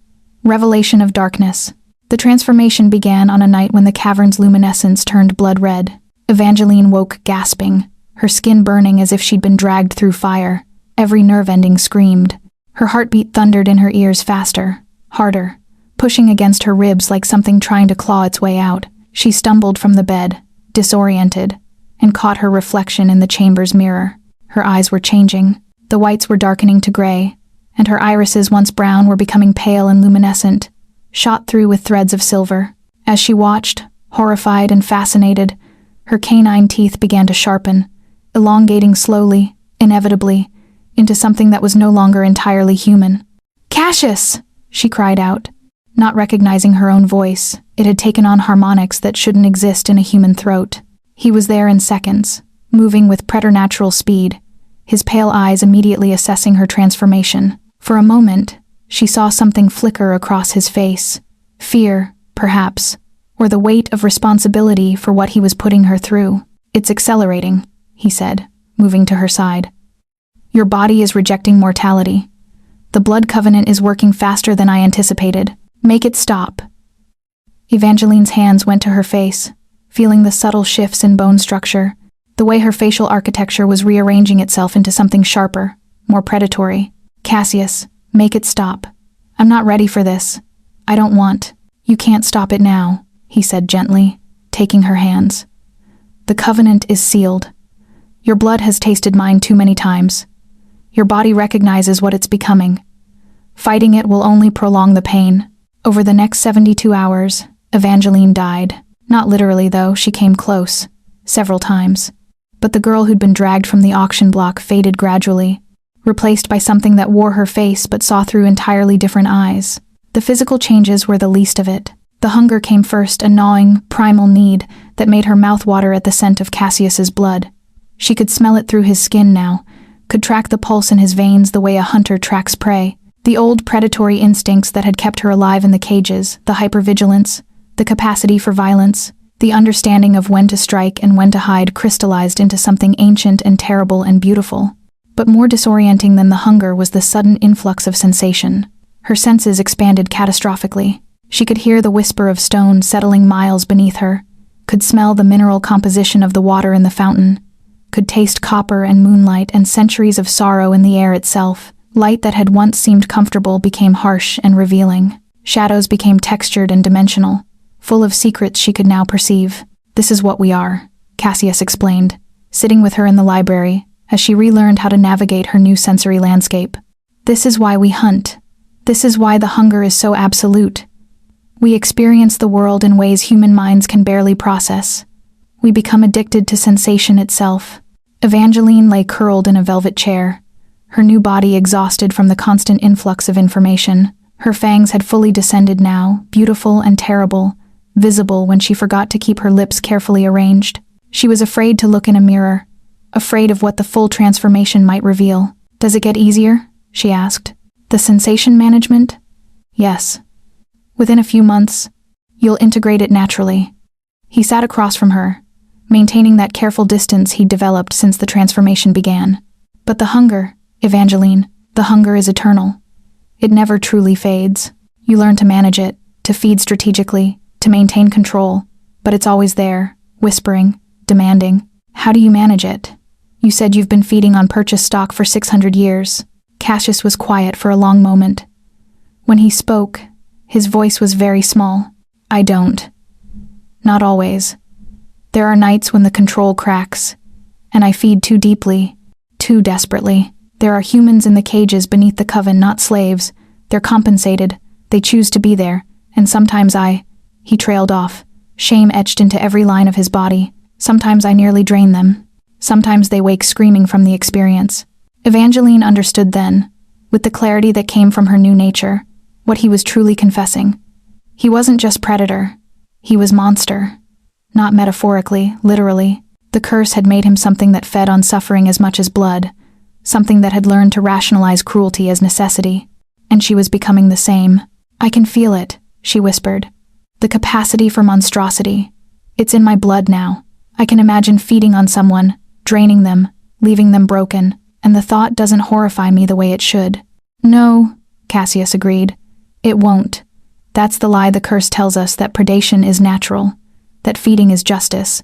Revelation of Darkness. The transformation began on a night when the cavern's luminescence turned blood red. Evangeline woke gasping, her skin burning as if she'd been dragged through fire. Every nerve ending screamed. Her heartbeat thundered in her ears faster, harder, pushing against her ribs like something trying to claw its way out. She stumbled from the bed, disoriented, and caught her reflection in the chamber's mirror. Her eyes were changing. The whites were darkening to gray, and her irises, once brown, were becoming pale and luminescent, shot through with threads of silver. As she watched, horrified and fascinated, her canine teeth began to sharpen, elongating slowly, inevitably, into something that was no longer entirely human. Cassius! She cried out, not recognizing her own voice. It had taken on harmonics that shouldn't exist in a human throat. He was there in seconds, moving with preternatural speed, his pale eyes immediately assessing her transformation. For a moment, she saw something flicker across his face. Fear, perhaps, or the weight of responsibility for what he was putting her through. It's accelerating, he said, moving to her side. Your body is rejecting mortality. The blood covenant is working faster than I anticipated. Make it stop. Evangeline's hands went to her face, feeling the subtle shifts in bone structure, The way her facial architecture was rearranging itself into something sharper, more predatory. Cassius, make it stop. I'm not ready for this. I don't want. You can't stop it now, he said gently, taking her hands. The covenant is sealed. Your blood has tasted mine too many times. Your body recognizes what it's becoming. Fighting it will only prolong the pain. Over the next 72 hours, Evangeline died. Not literally, though, she came close. Several times. But the girl who'd been dragged from the auction block faded gradually, replaced by something that wore her face but saw through entirely different eyes. The physical changes were the least of it. The hunger came first, a gnawing, primal need that made her mouth water at the scent of Cassius's blood. She could smell it through his skin now, could track the pulse in his veins the way a hunter tracks prey. The old predatory instincts that had kept her alive in the cages, the hypervigilance, the capacity for violence, the understanding of when to strike and when to hide crystallized into something ancient and terrible and beautiful. But more disorienting than the hunger was the sudden influx of sensation. Her senses expanded catastrophically. She could hear the whisper of stone settling miles beneath her, could smell the mineral composition of the water in the fountain, could taste copper and moonlight and centuries of sorrow in the air itself. Light that had once seemed comfortable became harsh and revealing. Shadows became textured and dimensional, full of secrets she could now perceive. This is what we are, Cassius explained, sitting with her in the library, as she relearned how to navigate her new sensory landscape. This is why we hunt. This is why the hunger is so absolute. We experience the world in ways human minds can barely process. We become addicted to sensation itself. Evangeline lay curled in a velvet chair, her new body exhausted from the constant influx of information. Her fangs had fully descended now, beautiful and terrible, visible when she forgot to keep her lips carefully arranged. She was afraid to look in a mirror, afraid of what the full transformation might reveal. Does it get easier? She asked. The sensation management? Yes. Within a few months, you'll integrate it naturally. He sat across from her, maintaining that careful distance he'd developed since the transformation began. But the hunger, Evangeline, the hunger is eternal. It never truly fades. You learn to manage it, to feed strategically, to maintain control, but it's always there, whispering, demanding. How do you manage it? You said you've been feeding on purchased stock for 600 years. Cassius was quiet for a long moment. When he spoke, his voice was very small. I don't. Not always. There are nights when the control cracks, and I feed too deeply, too desperately. There are humans in the cages beneath the coven, not slaves. They're compensated. They choose to be there. And sometimes He trailed off, shame etched into every line of his body. Sometimes I nearly drain them. Sometimes they wake screaming from the experience. Evangeline understood then, with the clarity that came from her new nature, what he was truly confessing. He wasn't just predator. He was monster. Not metaphorically, literally. The curse had made him something that fed on suffering as much as blood, something that had learned to rationalize cruelty as necessity. And she was becoming the same. I can feel it, she whispered. The capacity for monstrosity. It's in my blood now. I can imagine feeding on someone, draining them, leaving them broken, and the thought doesn't horrify me the way it should. No, Cassius agreed. It won't. That's the lie the curse tells us, that predation is natural, that feeding is justice,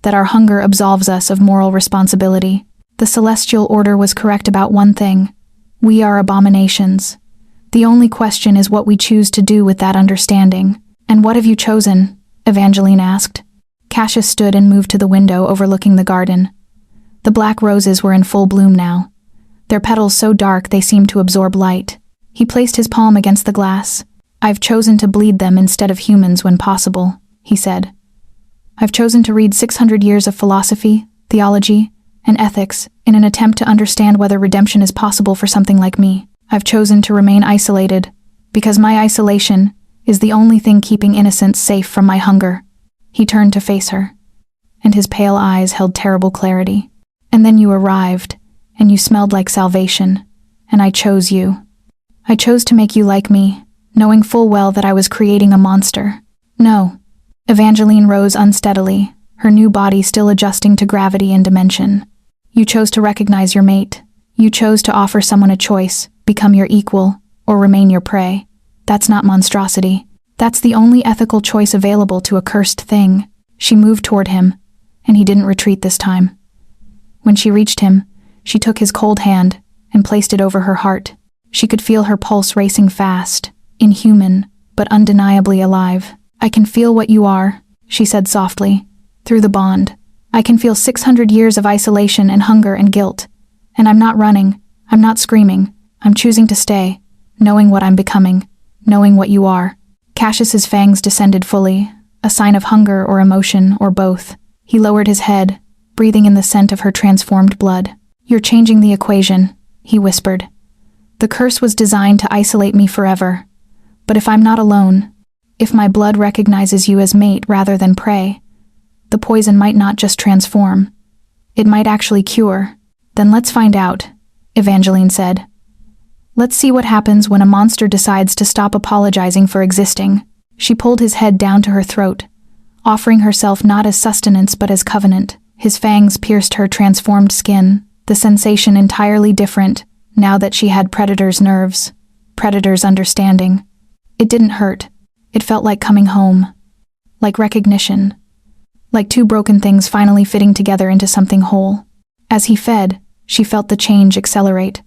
that our hunger absolves us of moral responsibility. The celestial order was correct about one thing. We are abominations. The only question is what we choose to do with that understanding. And what have you chosen? Evangeline asked. Cassius stood and moved to the window overlooking the garden. The black roses were in full bloom now, their petals so dark they seemed to absorb light. He placed his palm against the glass. I've chosen to bleed them instead of humans when possible, he said. I've chosen to read 600 years of philosophy, theology, and ethics in an attempt to understand whether redemption is possible for something like me. I've chosen to remain isolated, because my isolation is the only thing keeping innocence safe from my hunger. He turned to face her, and his pale eyes held terrible clarity. And then you arrived, and you smelled like salvation, and I chose you. I chose to make you like me, knowing full well that I was creating a monster. No. Evangeline rose unsteadily, her new body still adjusting to gravity and dimension. You chose to recognize your mate. You chose to offer someone a choice, become your equal, or remain your prey. That's not monstrosity. That's the only ethical choice available to a cursed thing. She moved toward him, and he didn't retreat this time. When she reached him, she took his cold hand and placed it over her heart. She could feel her pulse racing fast, inhuman, but undeniably alive. "I can feel what you are," she said softly, "through the bond. I can feel 600 years of isolation and hunger and guilt. And I'm not running, I'm not screaming, I'm choosing to stay, knowing what I'm becoming, knowing what you are." Cassius's fangs descended fully, a sign of hunger or emotion or both. He lowered his head, breathing in the scent of her transformed blood. "You're changing the equation," he whispered. "The curse was designed to isolate me forever. But if I'm not alone, if my blood recognizes you as mate rather than prey, the poison might not just transform. It might actually cure." "Then let's find out," Evangeline said. "Let's see what happens when a monster decides to stop apologizing for existing." She pulled his head down to her throat, offering herself not as sustenance but as covenant. His fangs pierced her transformed skin, the sensation entirely different now that she had Predator's nerves, Predator's understanding. It didn't hurt. It felt like coming home, like recognition, like two broken things finally fitting together into something whole. As he fed, she felt the change accelerate.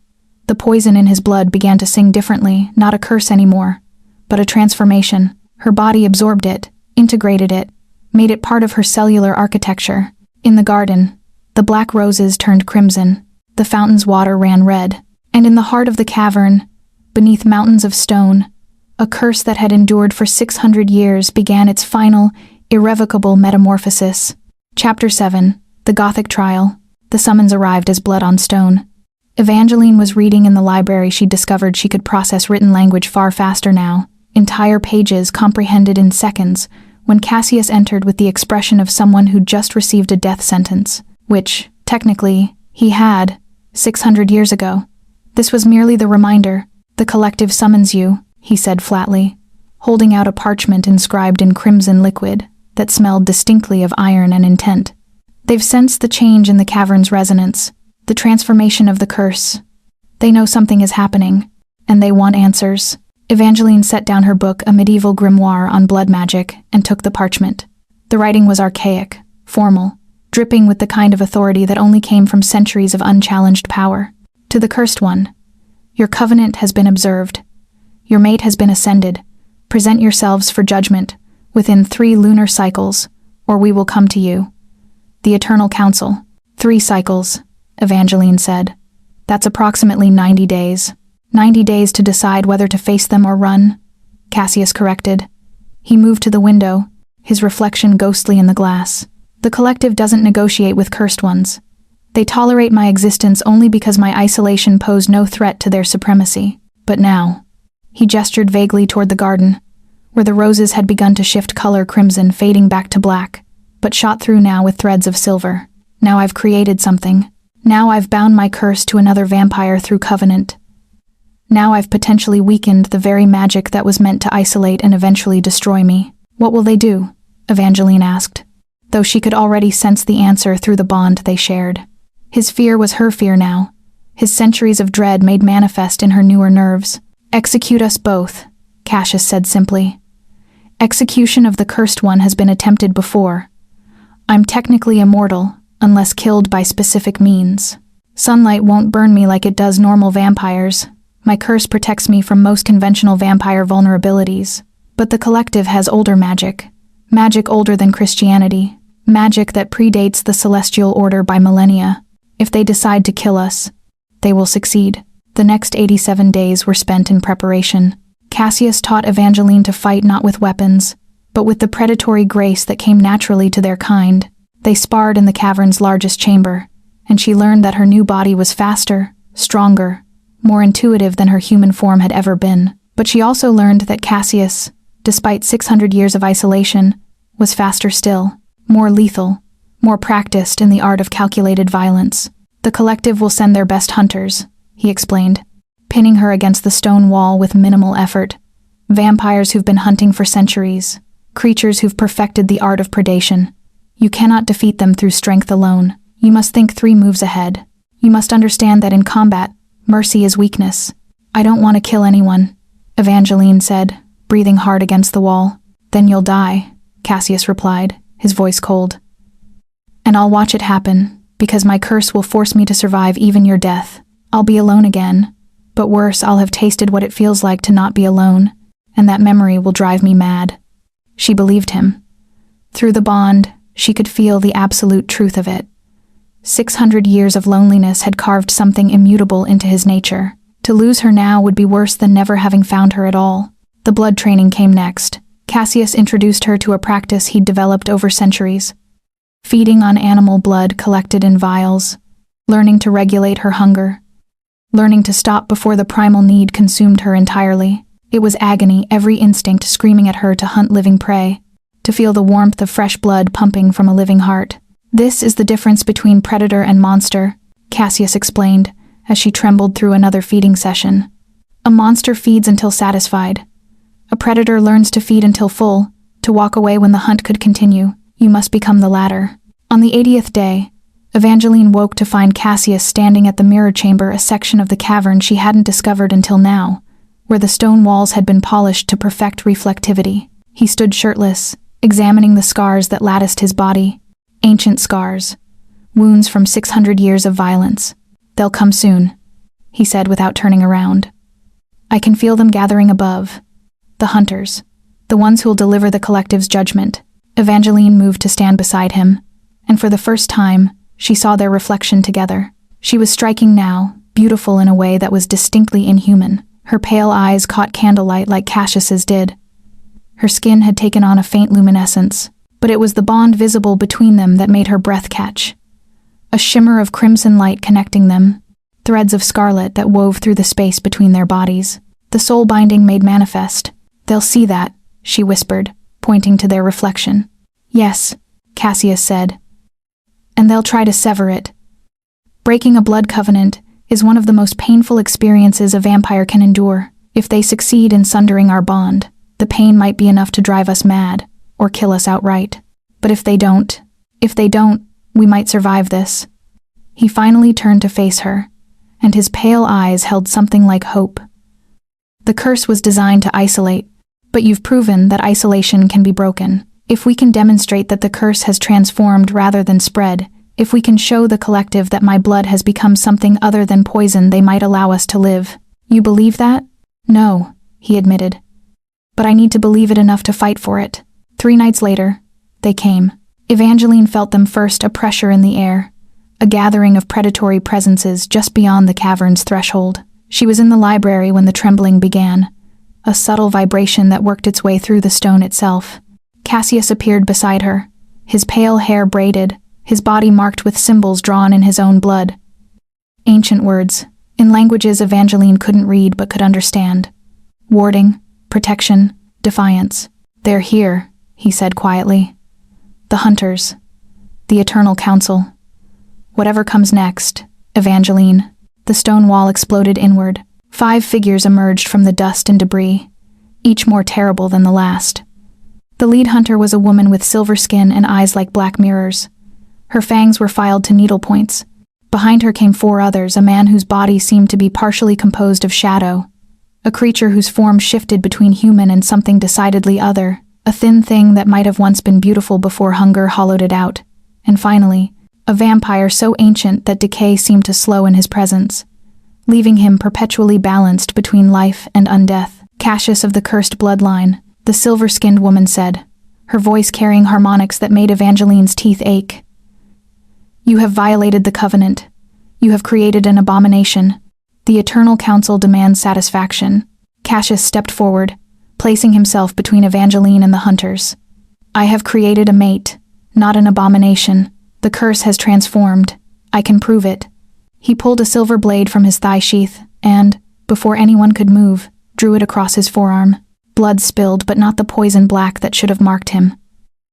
The poison in his blood began to sing differently, not a curse anymore, but a transformation. Her body absorbed it, integrated it, made it part of her cellular architecture. In the garden, the black roses turned crimson, the fountain's water ran red, and in the heart of the cavern, beneath mountains of stone, a curse that had endured for 600 years began its final, irrevocable metamorphosis. Chapter 7, The Gothic Trial. The summons arrived as blood on stone. Evangeline was reading in the library. She discovered she could process written language far faster now, entire pages comprehended in seconds, when Cassius entered with the expression of someone who'd just received a death sentence, which, technically, he had, 600 years ago. "This was merely the reminder. The collective summons you," he said flatly, holding out a parchment inscribed in crimson liquid that smelled distinctly of iron and intent. "They've sensed the change in the cavern's resonance, the transformation of the curse. They know something is happening, and they want answers." Evangeline set down her book, a medieval grimoire on blood magic, and took the parchment. The writing was archaic, formal, dripping with the kind of authority that only came from centuries of unchallenged power. "To the cursed one, your covenant has been observed. Your mate has been ascended. Present yourselves for judgment within 3 lunar cycles, or we will come to you." The Eternal Council. 3 cycles, Evangeline said. "That's approximately 90 days. 90 days to decide whether to face them or run," Cassius corrected. He moved to the window, his reflection ghostly in the glass. "The collective doesn't negotiate with cursed ones. They tolerate my existence only because my isolation posed no threat to their supremacy. But now," he gestured vaguely toward the garden, where the roses had begun to shift color crimson, fading back to black, but shot through now with threads of silver. "Now I've created something. Now I've bound my curse to another vampire through covenant. Now I've potentially weakened the very magic that was meant to isolate and eventually destroy me." "What will they do?" Evangeline asked, though she could already sense the answer through the bond they shared. His fear was her fear now, his centuries of dread made manifest in her newer nerves. "Execute us both," Cassius said simply. "Execution of the cursed one has been attempted before. I'm technically immortal, unless killed by specific means. Sunlight won't burn me like it does normal vampires. My curse protects me from most conventional vampire vulnerabilities. But the collective has older magic. Magic older than Christianity. Magic that predates the celestial order by millennia. If they decide to kill us, they will succeed." The next 87 days were spent in preparation. Cassius taught Evangeline to fight not with weapons, but with the predatory grace that came naturally to their kind. They sparred in the cavern's largest chamber, and she learned that her new body was faster, stronger, more intuitive than her human form had ever been. But she also learned that Cassius, despite 600 years of isolation, was faster still, more lethal, more practiced in the art of calculated violence. "The collective will send their best hunters," he explained, pinning her against the stone wall with minimal effort. "Vampires who've been hunting for centuries, creatures who've perfected the art of predation. You cannot defeat them through strength alone. You must think 3 moves ahead. You must understand that in combat, mercy is weakness." "I don't want to kill anyone," Evangeline said, breathing hard against the wall. "Then you'll die," Cassius replied, his voice cold. "And I'll watch it happen, because my curse will force me to survive even your death. I'll be alone again. But worse, I'll have tasted what it feels like to not be alone, and that memory will drive me mad." She believed him. Through the bond, she could feel the absolute truth of it. 600 years of loneliness had carved something immutable into his nature. To lose her now would be worse than never having found her at all. The blood training came next. Cassius introduced her to a practice he'd developed over centuries. Feeding on animal blood collected in vials, learning to regulate her hunger, learning to stop before the primal need consumed her entirely. It was agony, every instinct screaming at her to hunt living prey, to feel the warmth of fresh blood pumping from a living heart. "This is the difference between predator and monster," Cassius explained, as she trembled through another feeding session. "A monster feeds until satisfied. A predator learns to feed until full, to walk away when the hunt could continue. You must become the latter." On the 80th day, Evangeline woke to find Cassius standing at the mirror chamber, a section of the cavern she hadn't discovered until now, where the stone walls had been polished to perfect reflectivity. He stood shirtless, examining the scars that latticed his body. Ancient scars. Wounds from 600 years of violence. "They'll come soon," he said without turning around. "I can feel them gathering above. The hunters. The ones who'll deliver the collective's judgment." Evangeline moved to stand beside him, and for the first time, she saw their reflection together. She was striking now, beautiful in a way that was distinctly inhuman. Her pale eyes caught candlelight like Cassius's did. Her skin had taken on a faint luminescence, but it was the bond visible between them that made her breath catch. A shimmer of crimson light connecting them, threads of scarlet that wove through the space between their bodies. The soul binding made manifest. "They'll see that," she whispered, pointing to their reflection. "Yes," Cassius said. "And they'll try to sever it." Breaking a blood covenant is one of the most painful experiences a vampire can endure. If they succeed in sundering our bond, the pain might be enough to drive us mad, or kill us outright. But if they don't, we might survive this. He finally turned to face her, and his pale eyes held something like hope. "The curse was designed to isolate, but you've proven that isolation can be broken. If we can demonstrate that the curse has transformed rather than spread, if we can show the collective that my blood has become something other than poison, they might allow us to live." "You believe that?" "No," he admitted. "But I need to believe it enough to fight for it." 3 nights later, they came. Evangeline felt them first, a pressure in the air, a gathering of predatory presences just beyond the cavern's threshold. She was in the library when the trembling began, a subtle vibration that worked its way through the stone itself. Cassius appeared beside her, his pale hair braided, his body marked with symbols drawn in his own blood. Ancient words, in languages Evangeline couldn't read but could understand. Warding, protection, defiance. "They're here," he said quietly. "The hunters. The Eternal Council. Whatever comes next, Evangeline." The stone wall exploded inward. 5 figures emerged from the dust and debris, each more terrible than the last. The lead hunter was a woman with silver skin and eyes like black mirrors. Her fangs were filed to needle points. Behind her came 4 others, a man whose body seemed to be partially composed of shadow, a creature whose form shifted between human and something decidedly other, a thin thing that might have once been beautiful before hunger hollowed it out, and finally, a vampire so ancient that decay seemed to slow in his presence, leaving him perpetually balanced between life and undeath. "Cassius of the cursed bloodline," the silver-skinned woman said, her voice carrying harmonics that made Evangeline's teeth ache. "You have violated the covenant. You have created an abomination. The Eternal Council demands satisfaction." Cassius stepped forward, placing himself between Evangeline and the hunters. "I have created a mate, not an abomination. The curse has transformed. I can prove it." He pulled a silver blade from his thigh sheath and, before anyone could move, drew it across his forearm. Blood spilled, but not the poison black that should have marked him.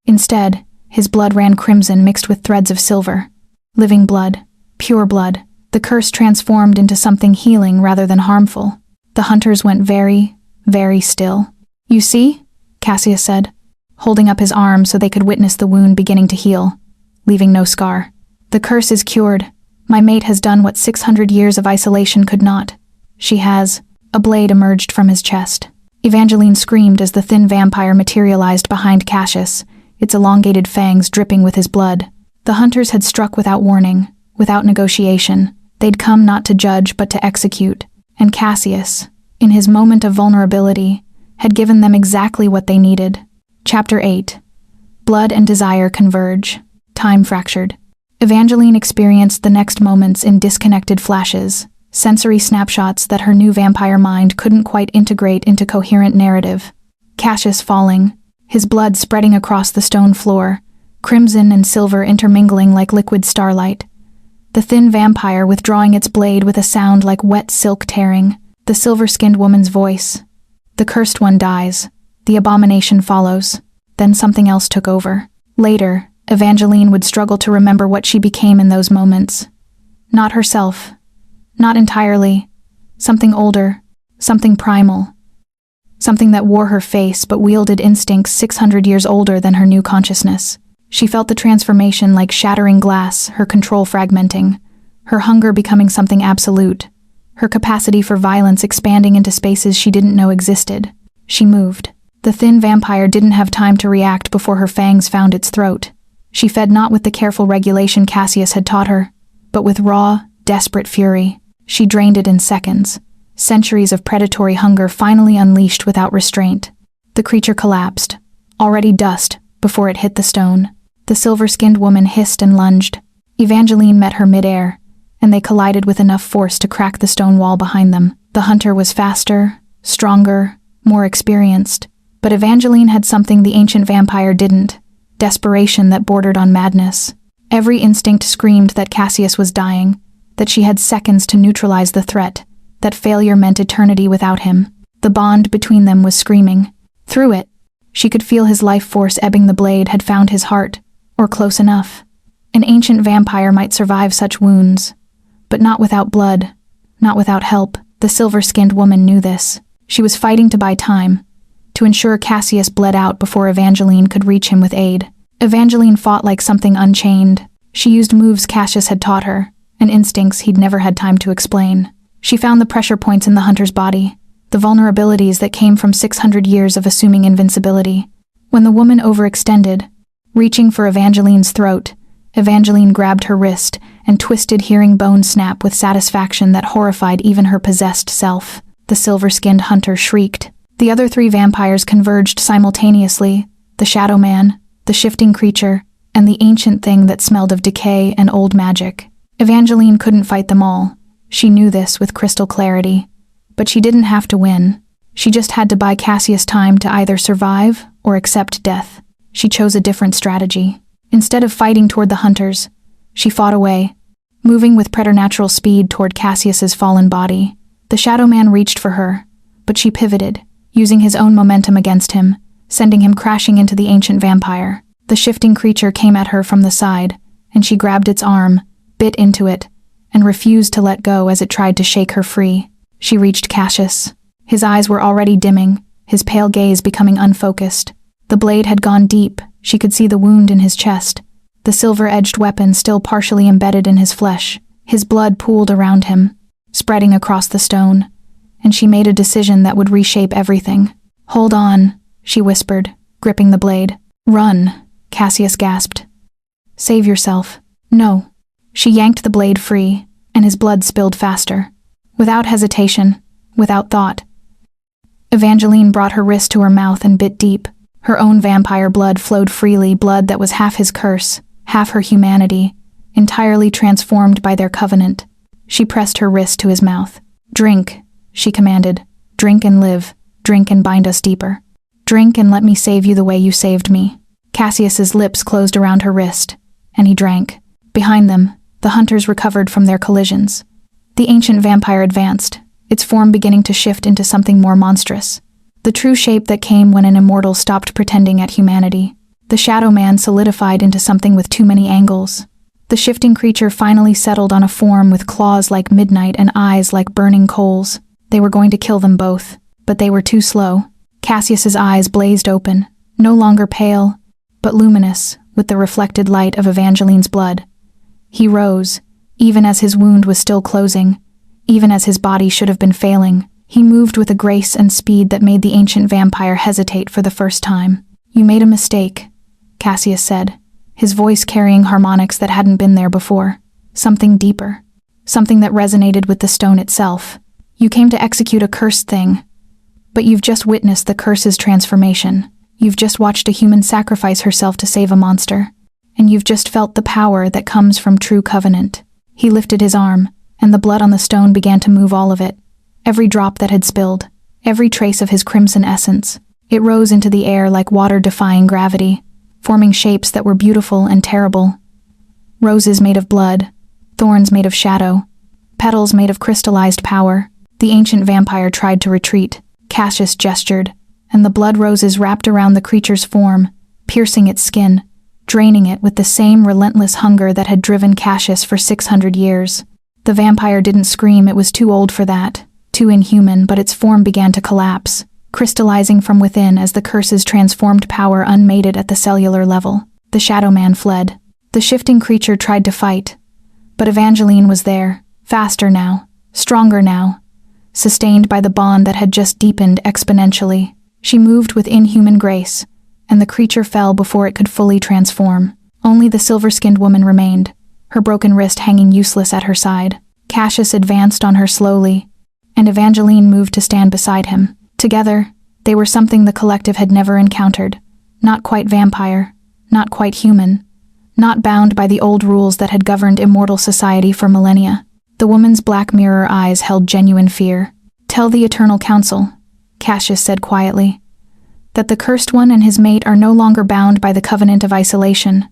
Instead, his blood ran crimson mixed with threads of silver. Living blood, pure blood. The curse transformed into something healing rather than harmful. The hunters went very, very still. "You see?" Cassius said, holding up his arm so they could witness the wound beginning to heal, leaving no scar. "The curse is cured. My mate has done what 600 years of isolation could not. She has." A blade emerged from his chest. Evangeline screamed as the thin vampire materialized behind Cassius, its elongated fangs dripping with his blood. The hunters had struck without warning, without negotiation. They'd come not to judge but to execute, and Cassius, in his moment of vulnerability, had given them exactly what they needed. Chapter 8. Blood and desire converge. Time fractured. Evangeline experienced the next moments in disconnected flashes, sensory snapshots that her new vampire mind couldn't quite integrate into coherent narrative. Cassius falling, his blood spreading across the stone floor, crimson and silver intermingling like liquid starlight. The thin vampire withdrawing its blade with a sound like wet silk tearing. The silver-skinned woman's voice. The cursed one dies. The abomination follows. Then something else took over. Later, Evangeline would struggle to remember what she became in those moments. Not herself. Not entirely. Something older. Something primal. Something that wore her face but wielded instincts 600 years older than her new consciousness. She felt the transformation like shattering glass, her control fragmenting, her hunger becoming something absolute, her capacity for violence expanding into spaces she didn't know existed. She moved. The thin vampire didn't have time to react before her fangs found its throat. She fed not with the careful regulation Cassius had taught her, but with raw, desperate fury. She drained it in seconds. Centuries of predatory hunger finally unleashed without restraint. The creature collapsed, already dust, before it hit the stone. The silver-skinned woman hissed and lunged. Evangeline met her midair, and they collided with enough force to crack the stone wall behind them. The hunter was faster, stronger, more experienced, but Evangeline had something the ancient vampire didn't: desperation that bordered on madness. Every instinct screamed that Cassius was dying, that she had seconds to neutralize the threat, that failure meant eternity without him. The bond between them was screaming. Through it, she could feel his life force ebbing. The blade had found his heart, or close enough. An ancient vampire might survive such wounds, but not without blood, not without help. The silver-skinned woman knew this. She was fighting to buy time, to ensure Cassius bled out before Evangeline could reach him with aid. Evangeline fought like something unchained. She used moves Cassius had taught her, and instincts he'd never had time to explain. She found the pressure points in the hunter's body, the vulnerabilities that came from 600 years of assuming invincibility. When the woman overextended, reaching for Evangeline's throat, Evangeline grabbed her wrist and twisted, hearing bone snap with satisfaction that horrified even her possessed self. The silver-skinned hunter shrieked. The other three vampires converged simultaneously: the shadow man, the shifting creature, and the ancient thing that smelled of decay and old magic. Evangeline couldn't fight them all. She knew this with crystal clarity. But she didn't have to win. She just had to buy Cassius time to either survive or accept death. She chose a different strategy. Instead of fighting toward the hunters, she fought away, moving with preternatural speed toward Cassius's fallen body. The shadow man reached for her, but she pivoted, using his own momentum against him, sending him crashing into the ancient vampire. The shifting creature came at her from the side, and she grabbed its arm, bit into it, and refused to let go as it tried to shake her free. She reached Cassius. His eyes were already dimming, his pale gaze becoming unfocused. The blade had gone deep. She could see the wound in his chest, the silver-edged weapon still partially embedded in his flesh. His blood pooled around him, spreading across the stone, and she made a decision that would reshape everything. "Hold on," she whispered, gripping the blade. "Run," Cassius gasped. "Save yourself." "No." She yanked the blade free, and his blood spilled faster. Without hesitation, without thought, Evangeline brought her wrist to her mouth and bit deep. Her own vampire blood flowed freely, blood that was half his curse, half her humanity, entirely transformed by their covenant. She pressed her wrist to his mouth. "Drink," she commanded. "Drink and live. Drink and bind us deeper. Drink and let me save you the way you saved me." Cassius's lips closed around her wrist, and he drank. Behind them, the hunters recovered from their collisions. The ancient vampire advanced, its form beginning to shift into something more monstrous. The true shape that came when an immortal stopped pretending at humanity. The shadow man solidified into something with too many angles. The shifting creature finally settled on a form with claws like midnight and eyes like burning coals. They were going to kill them both, but they were too slow. Cassius's eyes blazed open, no longer pale, but luminous with the reflected light of Evangeline's blood. He rose, even as his wound was still closing, even as his body should have been failing. He moved with a grace and speed that made the ancient vampire hesitate for the first time. "You made a mistake," Cassius said, his voice carrying harmonics that hadn't been there before. Something deeper. Something that resonated with the stone itself. You came to execute a cursed thing, but you've just witnessed the curse's transformation. You've just watched a human sacrifice herself to save a monster, and you've just felt the power that comes from true covenant. He lifted his arm, and the blood on the stone began to move, all of it. Every drop that had spilled, every trace of his crimson essence. It rose into the air like water defying gravity, forming shapes that were beautiful and terrible. Roses made of blood, thorns made of shadow, petals made of crystallized power. The ancient vampire tried to retreat. Cassius gestured, and the blood roses wrapped around the creature's form, piercing its skin, draining it with the same relentless hunger that had driven Cassius for 600 years. The vampire didn't scream, it was too old for that, too inhuman, but its form began to collapse, crystallizing from within as the curse's transformed power unmated at the cellular level. The Shadow Man fled. The shifting creature tried to fight, but Evangeline was there, faster now, stronger now, sustained by the bond that had just deepened exponentially. She moved with inhuman grace, and the creature fell before it could fully transform. Only the silver-skinned woman remained, her broken wrist hanging useless at her side. Cassius advanced on her slowly, and Evangeline moved to stand beside him. Together, they were something the collective had never encountered. Not quite vampire, not quite human, not bound by the old rules that had governed immortal society for millennia. The woman's black mirror eyes held genuine fear. "Tell the Eternal Council," Cassius said quietly, "that the Cursed One and his mate are no longer bound by the covenant of isolation.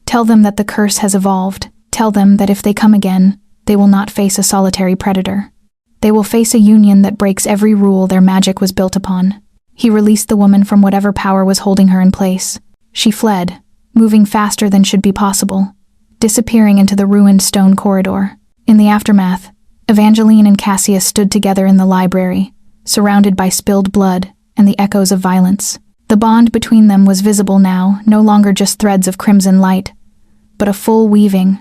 Tell them that the curse has evolved. Tell them that if they come again, they will not face a solitary predator. They will face a union that breaks every rule their magic was built upon." He released the woman from whatever power was holding her in place. She fled, moving faster than should be possible, disappearing into the ruined stone corridor. In the aftermath, Evangeline and Cassius stood together in the library, surrounded by spilled blood and the echoes of violence. The bond between them was visible now, no longer just threads of crimson light, but a full weaving,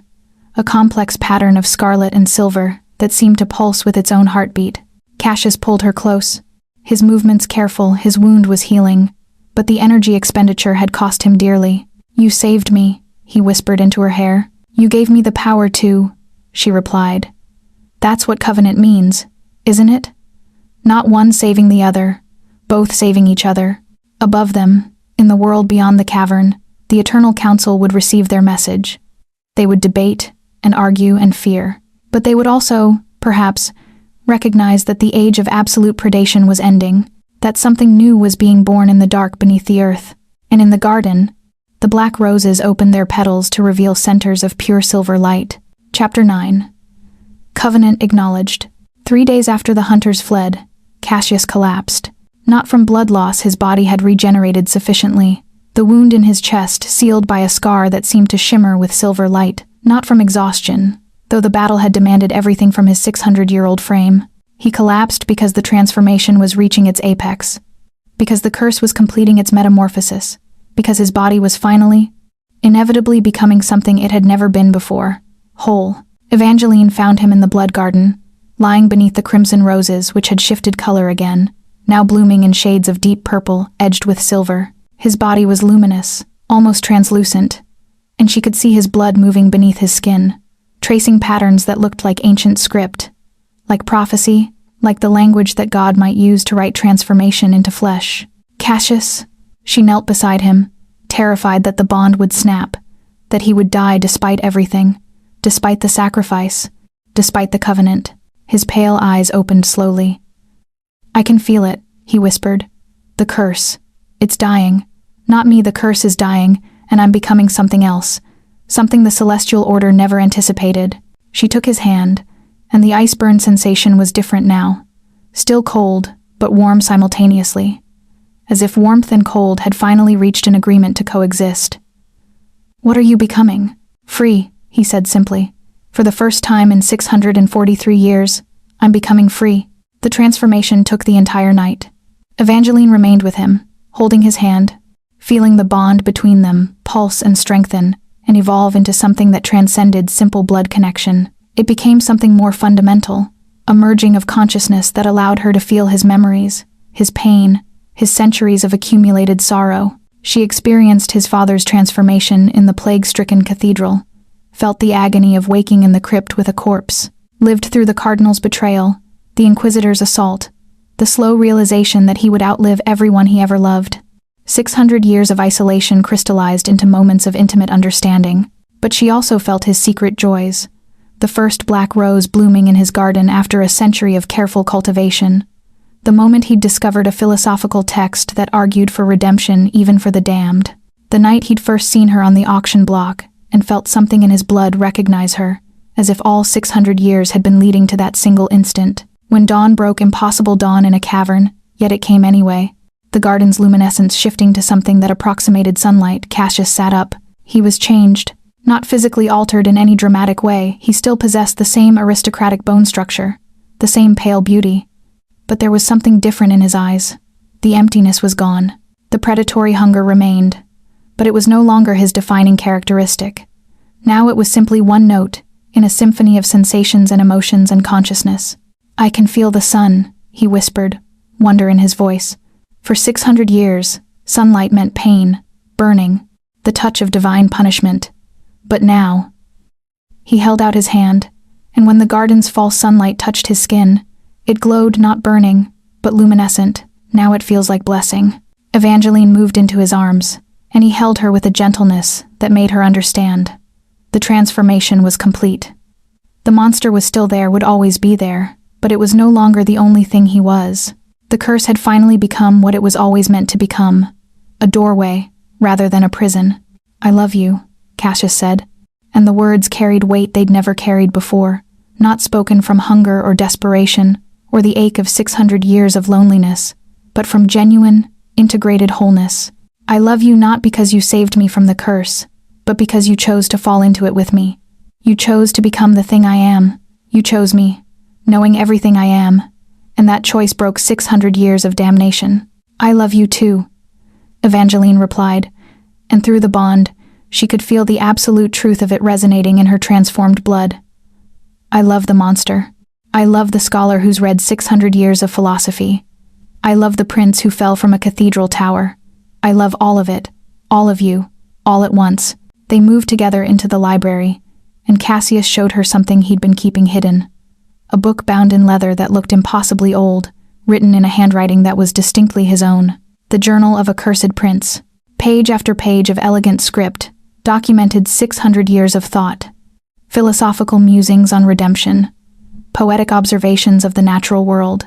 a complex pattern of scarlet and silver that seemed to pulse with its own heartbeat. Cassius pulled her close, his movements careful. His wound was healing, but the energy expenditure had cost him dearly. "You saved me," he whispered into her hair. "You gave me the power to," she replied. "That's what covenant means, isn't it? Not one saving the other, both saving each other." Above them, in the world beyond the cavern, the Eternal Council would receive their message. They would debate and argue and fear, but they would also, perhaps, recognize that the age of absolute predation was ending, that something new was being born in the dark beneath the earth. And in the garden, the black roses opened their petals to reveal centers of pure silver light. Chapter 9. Covenant Acknowledged. 3 days after the hunters fled, Cassius collapsed. Not from blood loss, his body had regenerated sufficiently, the wound in his chest sealed by a scar that seemed to shimmer with silver light. Not from exhaustion, though the battle had demanded everything from his 600-year-old frame. He collapsed because the transformation was reaching its apex, because the curse was completing its metamorphosis, because his body was finally, inevitably becoming something it had never been before, whole. Evangeline found him in the blood garden, lying beneath the crimson roses which had shifted color again, now blooming in shades of deep purple edged with silver. His body was luminous, almost translucent, and she could see his blood moving beneath his skin, tracing patterns that looked like ancient script, like prophecy, like the language that God might use to write transformation into flesh. "Cassius," she knelt beside him, terrified that the bond would snap, that he would die despite everything, despite the sacrifice, despite the covenant. His pale eyes opened slowly. "I can feel it," he whispered. "The curse. It's dying. Not me, the curse is dying, and I'm becoming something else, something the celestial order never anticipated." She took his hand, and the ice burn sensation was different now, still cold, but warm simultaneously, as if warmth and cold had finally reached an agreement to coexist. "What are you becoming?" "Free," he said simply. "For the first time in 643 years, I'm becoming free." The transformation took the entire night. Evangeline remained with him, holding his hand, feeling the bond between them pulse and strengthen, and evolve into something that transcended simple blood connection. It became something more fundamental, a merging of consciousness that allowed her to feel his memories, his pain, his centuries of accumulated sorrow. She experienced his father's transformation in the plague-stricken cathedral, felt the agony of waking in the crypt with a corpse, lived through the cardinal's betrayal, the inquisitor's assault, the slow realization that he would outlive everyone he ever loved. 600 years of isolation crystallized into moments of intimate understanding, but she also felt his secret joys, the first black rose blooming in his garden after a century of careful cultivation, the moment he'd discovered a philosophical text that argued for redemption even for the damned, the night he'd first seen her on the auction block and felt something in his blood recognize her, as if all 600 years had been leading to that single instant. When dawn broke, impossible dawn in a cavern, yet it came anyway. The garden's luminescence shifting to something that approximated sunlight, Cassius sat up. He was changed. Not physically altered in any dramatic way, he still possessed the same aristocratic bone structure, the same pale beauty. But there was something different in his eyes. The emptiness was gone. The predatory hunger remained. But it was no longer his defining characteristic. Now it was simply one note, in a symphony of sensations and emotions and consciousness. "I can feel the sun," he whispered, wonder in his voice. For 600 years, sunlight meant pain, burning, the touch of divine punishment. But now... He held out his hand, and when the garden's false sunlight touched his skin, it glowed not burning, but luminescent. Now it feels like blessing. Evangeline moved into his arms, and he held her with a gentleness that made her understand. The transformation was complete. The monster was still there, would always be there, but it was no longer the only thing he was. The curse had finally become what it was always meant to become, a doorway, rather than a prison. "I love you," Cassius said, and the words carried weight they'd never carried before, not spoken from hunger or desperation, or the ache of 600 years of loneliness, but from genuine, integrated wholeness. "I love you not because you saved me from the curse, but because you chose to fall into it with me. You chose to become the thing I am. You chose me, knowing everything I am, and that choice broke 600 years of damnation." "I love you too," Evangeline replied, and through the bond, she could feel the absolute truth of it resonating in her transformed blood. "I love the monster. I love the scholar who's read 600 years of philosophy. I love the prince who fell from a cathedral tower. I love all of it, all of you, all at once." They moved together into the library, and Cassius showed her something he'd been keeping hidden. A book bound in leather that looked impossibly old, written in a handwriting that was distinctly his own. The Journal of a Cursed Prince. Page after page of elegant script documented 600 years of thought. Philosophical musings on redemption, poetic observations of the natural world,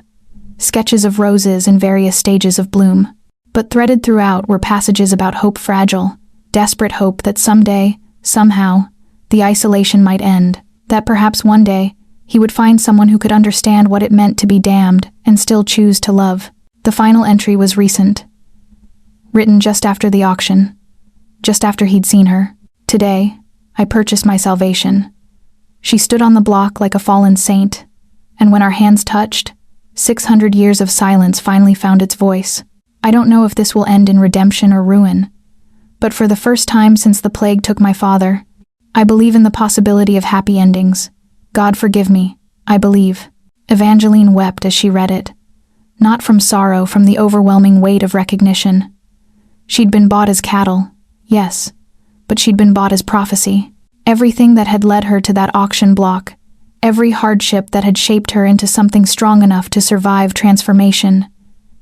sketches of roses in various stages of bloom. But threaded throughout were passages about hope, fragile, desperate hope that someday, somehow, the isolation might end, that perhaps one day, he would find someone who could understand what it meant to be damned and still choose to love. The final entry was recent, written just after the auction, just after he'd seen her. "Today, I purchased my salvation. She stood on the block like a fallen saint, and when our hands touched, 600 years of silence finally found its voice. I don't know if this will end in redemption or ruin, but for the first time since the plague took my father, I believe in the possibility of happy endings. God forgive me, I believe." Evangeline wept as she read it. Not from sorrow, from the overwhelming weight of recognition. She'd been bought as cattle, yes, but she'd been bought as prophecy. Everything that had led her to that auction block, every hardship that had shaped her into something strong enough to survive transformation,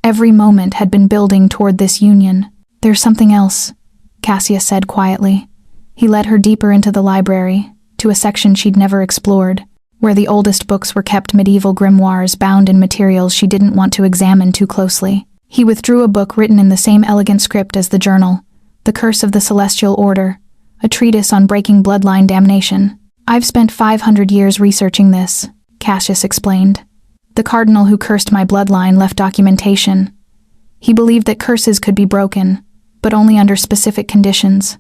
every moment had been building toward this union. "There's something else," Cassius said quietly. He led her deeper into the library, to a section she'd never explored, where the oldest books were kept, medieval grimoires bound in materials she didn't want to examine too closely. He withdrew a book written in the same elegant script as the journal, The Curse of the Celestial Order, a treatise on breaking bloodline damnation. "I've spent 500 years researching this," Cassius explained. "The cardinal who cursed my bloodline left documentation. He believed that curses could be broken, but only under specific conditions.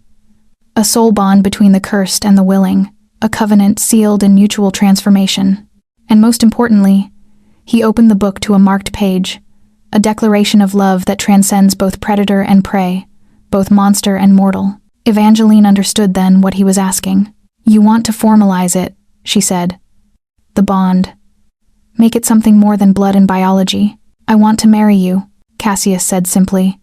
A soul bond between the cursed and the willing, a covenant sealed in mutual transformation. And most importantly, he opened the book to a marked page, a declaration of love that transcends both predator and prey, both monster and mortal." Evangeline understood then what he was asking. "You want to formalize it," she said. "The bond. Make it something more than blood and biology." "I want to marry you," Cassius said simply.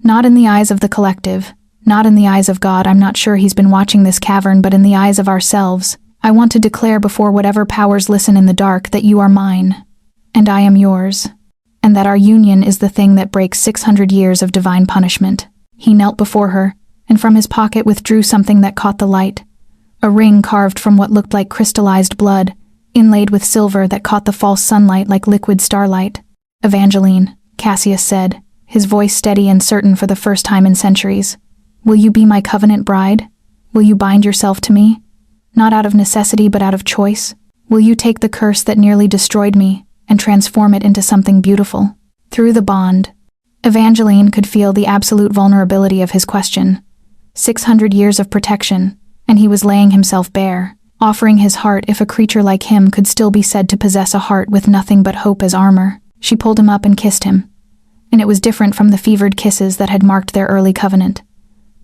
Not in the eyes of the collective, not in the eyes of God. I'm not sure he's been watching this cavern, but in the eyes of ourselves. I want to declare before whatever powers listen in the dark that you are mine, and I am yours, and that our union is the thing that breaks 600 years of divine punishment." He knelt before her, and from his pocket withdrew something that caught the light. A ring carved from what looked like crystallized blood, inlaid with silver that caught the false sunlight like liquid starlight. "Evangeline," Cassius said, his voice steady and certain for the first time in centuries. "Will you be my covenant bride? Will you bind yourself to me? Not out of necessity but out of choice? Will you take the curse that nearly destroyed me and transform it into something beautiful?" Through the bond, Evangeline could feel the absolute vulnerability of his question. 600 years of protection, and he was laying himself bare, offering his heart if a creature like him could still be said to possess a heart with nothing but hope as armor. She pulled him up and kissed him, and it was different from the fevered kisses that had marked their early covenant.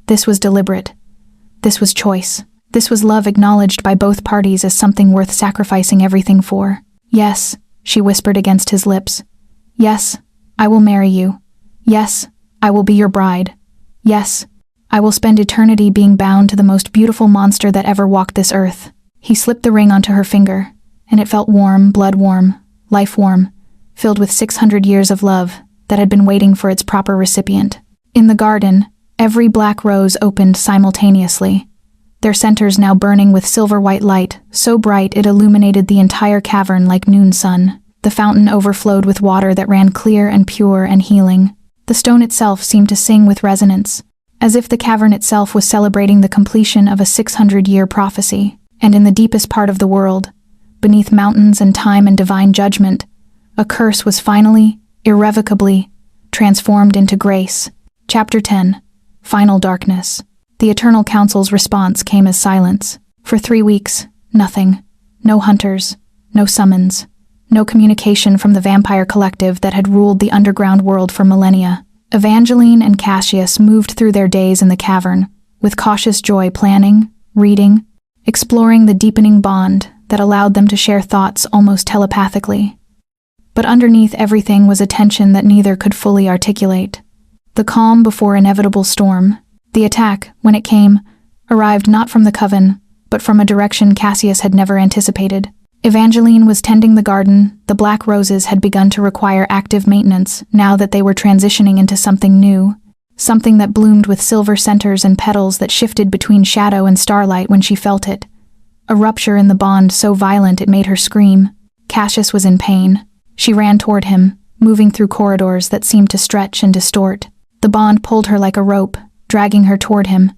This was deliberate. This was choice. This was love acknowledged by both parties as something worth sacrificing everything for. "Yes," she whispered against his lips. "Yes, I will marry you. Yes, I will be your bride. Yes, I will spend eternity being bound to the most beautiful monster that ever walked this earth." He slipped the ring onto her finger, and it felt warm, blood warm, life warm, filled with 600 years of love that had been waiting for its proper recipient. In the garden, every black rose opened simultaneously, their centers now burning with silver-white light, so bright it illuminated the entire cavern like noon sun. The fountain overflowed with water that ran clear and pure and healing. The stone itself seemed to sing with resonance, as if the cavern itself was celebrating the completion of a 600-year prophecy. And in the deepest part of the world, beneath mountains and time and divine judgment, a curse was finally, irrevocably, transformed into grace. Chapter 10. Final Darkness. The Eternal Council's response came as silence. For 3 weeks, nothing. No hunters, no summons, no communication from the vampire collective that had ruled the underground world for millennia. Evangeline and Cassius moved through their days in the cavern, with cautious joy planning, reading, exploring the deepening bond that allowed them to share thoughts almost telepathically. But underneath everything was a tension that neither could fully articulate. The calm before inevitable storm. The attack, when it came, arrived not from the coven, but from a direction Cassius had never anticipated. Evangeline was tending the garden. The black roses had begun to require active maintenance now that they were transitioning into something new, something that bloomed with silver centers and petals that shifted between shadow and starlight when she felt it. A rupture in the bond so violent it made her scream. Cassius was in pain. She ran toward him, moving through corridors that seemed to stretch and distort. The bond pulled her like a rope, dragging her toward him,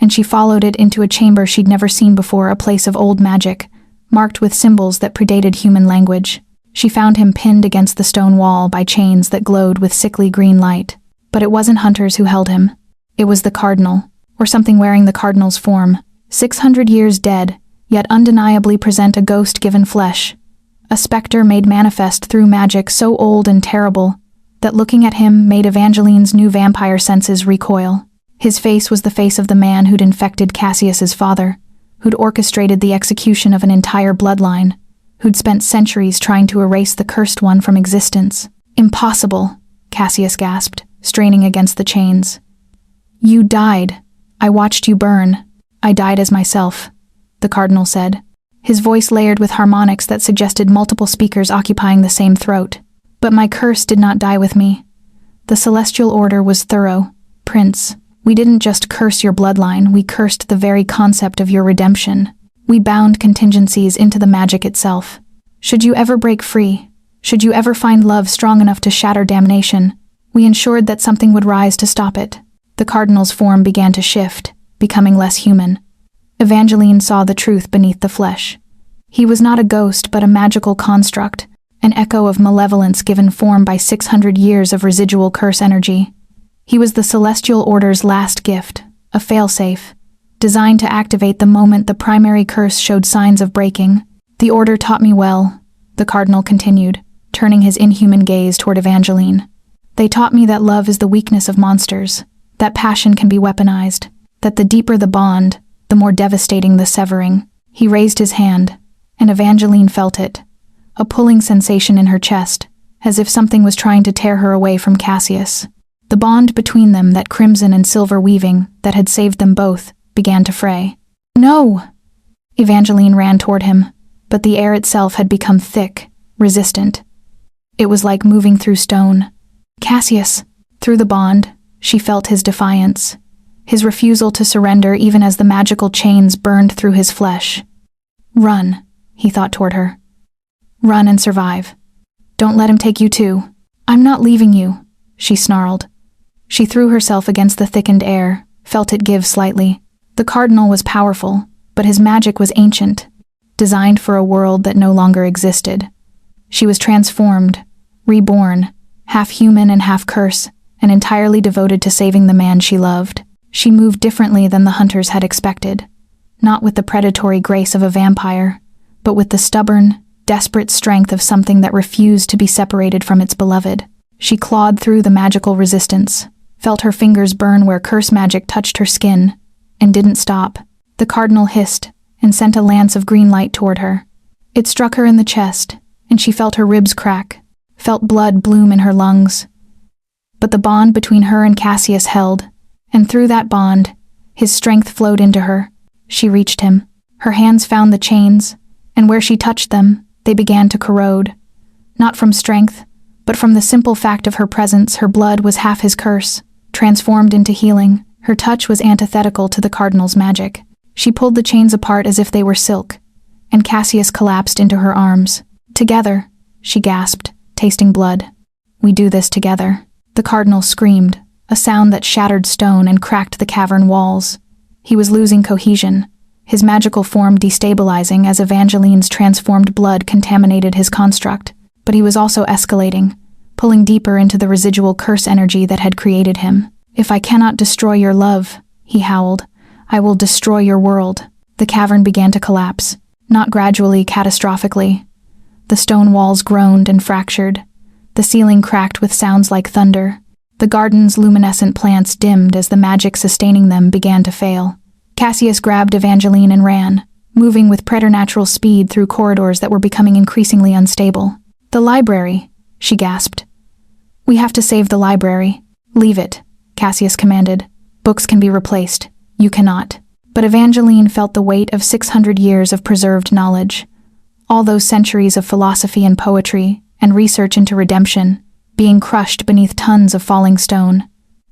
and she followed it into a chamber she'd never seen before, a place of old magic, marked with symbols that predated human language. She found him pinned against the stone wall by chains that glowed with sickly green light. But it wasn't hunters who held him. It was the cardinal, or something wearing the cardinal's form. 600 years dead, yet undeniably present a ghost given flesh. A specter made manifest through magic so old and terrible that looking at him made Evangeline's new vampire senses recoil. His face was the face of the man who'd infected Cassius's father, who'd orchestrated the execution of an entire bloodline, who'd spent centuries trying to erase the cursed one from existence. "Impossible," Cassius gasped, straining against the chains. "You died. I watched you burn. I died as myself," the cardinal said, his voice layered with harmonics that suggested multiple speakers occupying the same throat. "But my curse did not die with me. The celestial order was thorough. Prince, we didn't just curse your bloodline, we cursed the very concept of your redemption. We bound contingencies into the magic itself. Should you ever break free, should you ever find love strong enough to shatter damnation, we ensured that something would rise to stop it." The cardinal's form began to shift, becoming less human. Evangeline saw the truth beneath the flesh. He was not a ghost but a magical construct, an echo of malevolence given form by 600 years of residual curse energy. He was the celestial order's last gift, a failsafe, designed to activate the moment the primary curse showed signs of breaking. "The order taught me well," the cardinal continued, turning his inhuman gaze toward Evangeline. "They taught me that love is the weakness of monsters, that passion can be weaponized, that the deeper the bond, the more devastating the severing." He raised his hand, and Evangeline felt it, a pulling sensation in her chest, as if something was trying to tear her away from Cassius. The bond between them, that crimson and silver weaving that had saved them both, began to fray. "No!" Evangeline ran toward him, but the air itself had become thick, resistant. It was like moving through stone. "Cassius!" Through the bond, she felt his defiance, his refusal to surrender even as the magical chains burned through his flesh. "Run," he thought toward her. "Run and survive. Don't let him take you too." "I'm not leaving you," she snarled. She threw herself against the thickened air, felt it give slightly. The cardinal was powerful, but his magic was ancient, designed for a world that no longer existed. She was transformed, reborn, half human and half curse, and entirely devoted to saving the man she loved. She moved differently than the hunters had expected, not with the predatory grace of a vampire, but with the stubborn, desperate strength of something that refused to be separated from its beloved. She clawed through the magical resistance, felt her fingers burn where curse magic touched her skin, and didn't stop. The cardinal hissed and sent a lance of green light toward her. It struck her in the chest, and she felt her ribs crack, felt blood bloom in her lungs. But the bond between her and Cassius held, and through that bond, his strength flowed into her. She reached him. Her hands found the chains, and where she touched them, they began to corrode. Not from strength, but from the simple fact of her presence. Her blood was half his curse, transformed into healing. Her touch was antithetical to the cardinal's magic. She pulled the chains apart as if they were silk, and Cassius collapsed into her arms. "Together," she gasped, tasting blood. "We do this together." The cardinal screamed, a sound that shattered stone and cracked the cavern walls. He was losing cohesion, his magical form destabilizing as Evangeline's transformed blood contaminated his construct. But he was also escalating, pulling deeper into the residual curse energy that had created him. "If I cannot destroy your love," he howled, "I will destroy your world." The cavern began to collapse, not gradually, catastrophically. The stone walls groaned and fractured. The ceiling cracked with sounds like thunder. The garden's luminescent plants dimmed as the magic sustaining them began to fail. Cassius grabbed Evangeline and ran, moving with preternatural speed through corridors that were becoming increasingly unstable. "The library," she gasped. "We have to save the library." "Leave it," Cassius commanded. "Books can be replaced. You cannot." But Evangeline felt the weight of 600 years of preserved knowledge. All those centuries of philosophy and poetry and research into redemption, being crushed beneath tons of falling stone.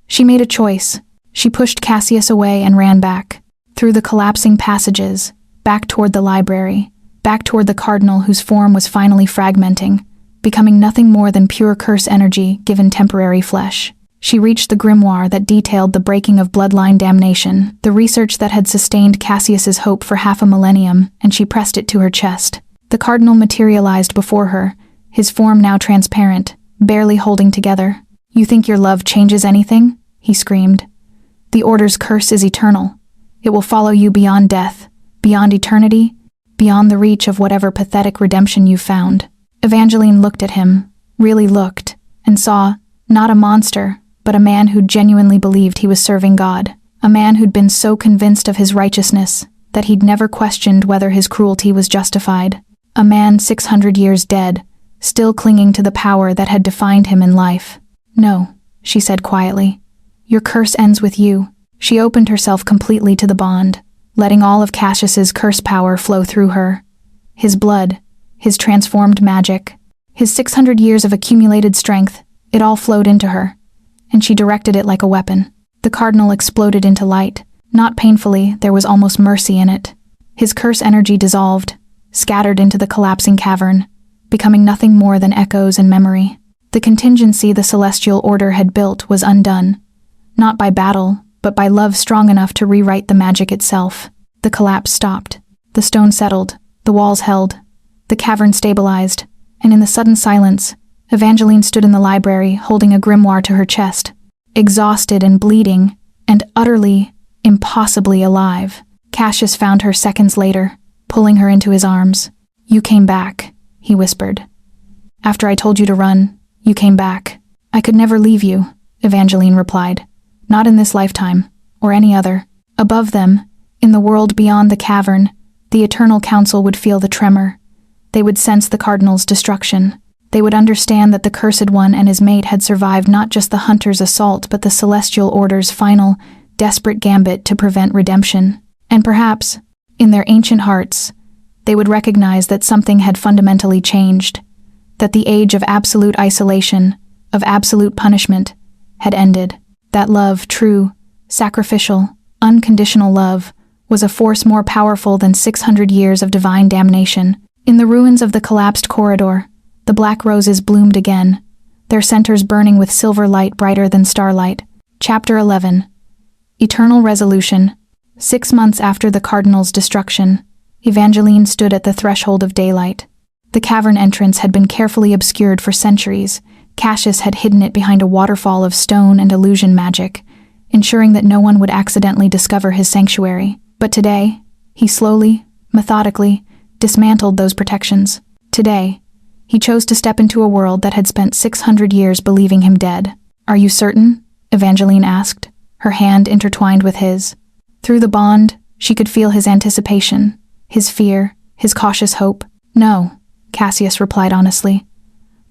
She made a choice. She pushed Cassius away and ran back, through the collapsing passages, back toward the library, back toward the cardinal whose form was finally fragmenting, becoming nothing more than pure curse energy given temporary flesh. She reached the grimoire that detailed the breaking of bloodline damnation, the research that had sustained Cassius's hope for half a millennium, and she pressed it to her chest. The cardinal materialized before her, his form now transparent, barely holding together. "You think your love changes anything?" he screamed. "The Order's curse is eternal. It will follow you beyond death, beyond eternity, beyond the reach of whatever pathetic redemption you found." Evangeline looked at him, really looked, and saw, not a monster, but a man who genuinely believed he was serving God. A man who'd been so convinced of his righteousness that he'd never questioned whether his cruelty was justified. A man 600 years dead, still clinging to the power that had defined him in life. "No," she said quietly. "Your curse ends with you." She opened herself completely to the bond, letting all of Cassius's curse power flow through her. His blood, his transformed magic, his 600 years of accumulated strength, it all flowed into her, and she directed it like a weapon. The cardinal exploded into light. Not painfully, there was almost mercy in it. His curse energy dissolved, scattered into the collapsing cavern, becoming nothing more than echoes and memory. The contingency the celestial order had built was undone, not by battle, but by love strong enough to rewrite the magic itself. The collapse stopped. The stone settled, the walls held, the cavern stabilized, and in the sudden silence, Evangeline stood in the library holding a grimoire to her chest, exhausted and bleeding, and utterly, impossibly alive. Cassius found her seconds later, pulling her into his arms. "You came back," he whispered. "After I told you to run, you came back." "I could never leave you," Evangeline replied. "Not in this lifetime, or any other." Above them, in the world beyond the cavern, the Eternal Council would feel the tremor. They would sense the cardinal's destruction. They would understand that the Cursed One and his mate had survived not just the Hunter's assault but the Celestial Order's final, desperate gambit to prevent redemption. And perhaps, in their ancient hearts, they would recognize that something had fundamentally changed, that the age of absolute isolation, of absolute punishment, had ended. That love, true, sacrificial, unconditional love, was a force more powerful than 600 years of divine damnation. In the ruins of the collapsed corridor, the black roses bloomed again, their centers burning with silver light brighter than starlight. Chapter 11. Eternal Resolution. 6 months after the Cardinal's destruction, Evangeline stood at the threshold of daylight. The cavern entrance had been carefully obscured for centuries. Cassius had hidden it behind a waterfall of stone and illusion magic, ensuring that no one would accidentally discover his sanctuary. But today, he slowly, methodically, dismantled those protections. Today, he chose to step into a world that had spent 600 years believing him dead. "Are you certain?" Evangeline asked, her hand intertwined with his. Through the bond, she could feel his anticipation, his fear, his cautious hope. "No," Cassius replied honestly.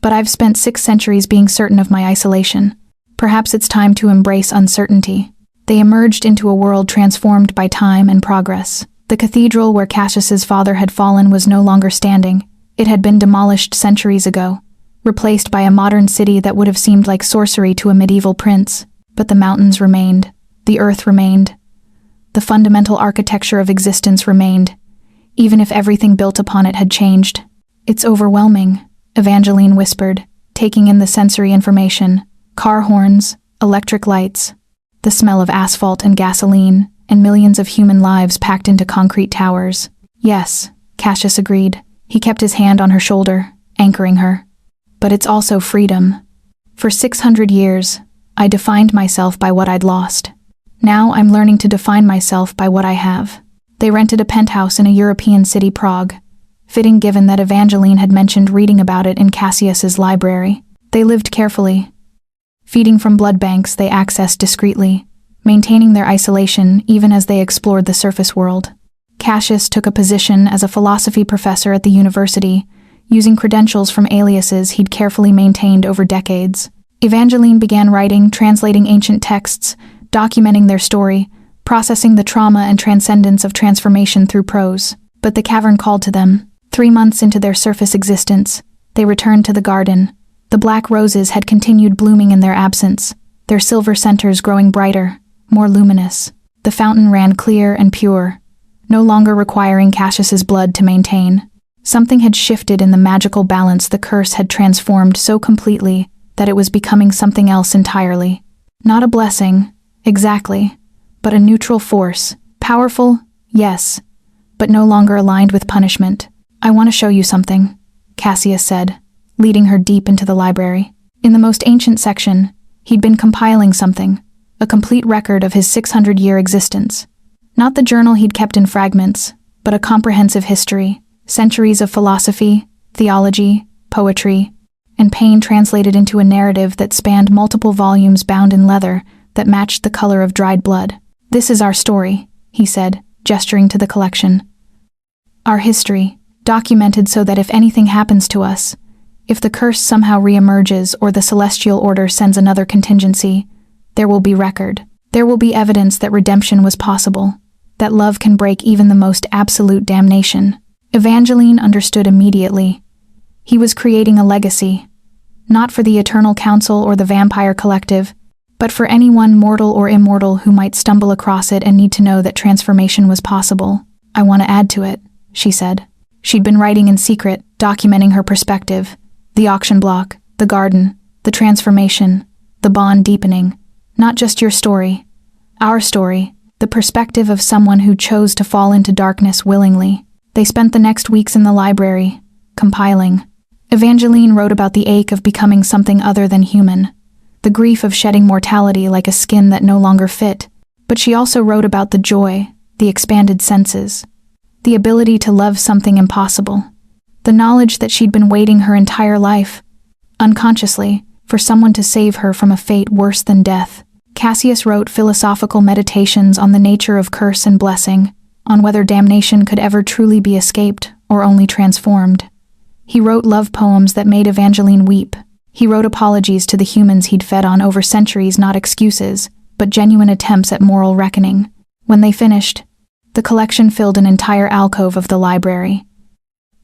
"But I've spent 6 centuries being certain of my isolation. Perhaps it's time to embrace uncertainty." They emerged into a world transformed by time and progress. The cathedral where Cassius's father had fallen was no longer standing. It had been demolished centuries ago, replaced by a modern city that would have seemed like sorcery to a medieval prince. But the mountains remained. The earth remained. The fundamental architecture of existence remained, even if everything built upon it had changed. "It's overwhelming," Evangeline whispered, taking in the sensory information. Car horns, electric lights, the smell of asphalt and gasoline, and millions of human lives packed into concrete towers. "Yes," Cassius agreed. He kept his hand on her shoulder, anchoring her. "But it's also freedom. For 600 years, I defined myself by what I'd lost. Now I'm learning to define myself by what I have." They rented a penthouse in a European city, Prague, fitting given that Evangeline had mentioned reading about it in Cassius's library. They lived carefully. Feeding from blood banks they accessed discreetly, maintaining their isolation even as they explored the surface world. Cassius took a position as a philosophy professor at the university, using credentials from aliases he'd carefully maintained over decades. Evangeline began writing, translating ancient texts, documenting their story, processing the trauma and transcendence of transformation through prose. But the cavern called to them. 3 months into their surface existence, they returned to the garden. The black roses had continued blooming in their absence, their silver centers growing brighter, more luminous. The fountain ran clear and pure, no longer requiring Cassius's blood to maintain. Something had shifted in the magical balance the curse had transformed so completely that it was becoming something else entirely. Not a blessing, exactly, but a neutral force. Powerful, yes, but no longer aligned with punishment. "I want to show you something," Cassius said, leading her deep into the library. In the most ancient section, he'd been compiling something, a complete record of his 600-year existence. Not the journal he'd kept in fragments, but a comprehensive history, centuries of philosophy, theology, poetry, and pain translated into a narrative that spanned multiple volumes bound in leather that matched the color of dried blood. "This is our story," he said, gesturing to the collection. "Our history, documented so that if anything happens to us, if the curse somehow reemerges or the Celestial Order sends another contingency, there will be record. There will be evidence that redemption was possible, that love can break even the most absolute damnation." Evangeline understood immediately. He was creating a legacy, not for the Eternal Council or the Vampire Collective, but for anyone mortal or immortal who might stumble across it and need to know that transformation was possible. "I want to add to it," she said. She'd been writing in secret, documenting her perspective, the auction block, the garden, the transformation, the bond deepening. "Not just your story, our story, the perspective of someone who chose to fall into darkness willingly." They spent the next weeks in the library, compiling. Evangeline wrote about the ache of becoming something other than human, the grief of shedding mortality like a skin that no longer fit, but she also wrote about the joy, the expanded senses, the ability to love something impossible, the knowledge that she'd been waiting her entire life, unconsciously, for someone to save her from a fate worse than death. Cassius wrote philosophical meditations on the nature of curse and blessing, on whether damnation could ever truly be escaped or only transformed. He wrote love poems that made Evangeline weep. He wrote apologies to the humans he'd fed on over centuries, not excuses, but genuine attempts at moral reckoning. When they finished, the collection filled an entire alcove of the library.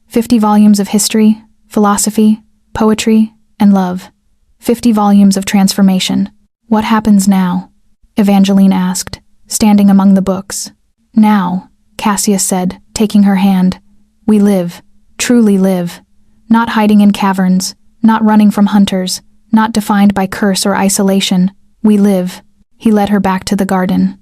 50 volumes of history, philosophy, poetry, and love. 50 volumes of transformation. What happens now? Evangeline asked, standing among the books. Now, Cassius said, taking her hand. We live, truly live. Not hiding in caverns, not running from hunters, not defined by curse or isolation. We live. He led her back to the garden.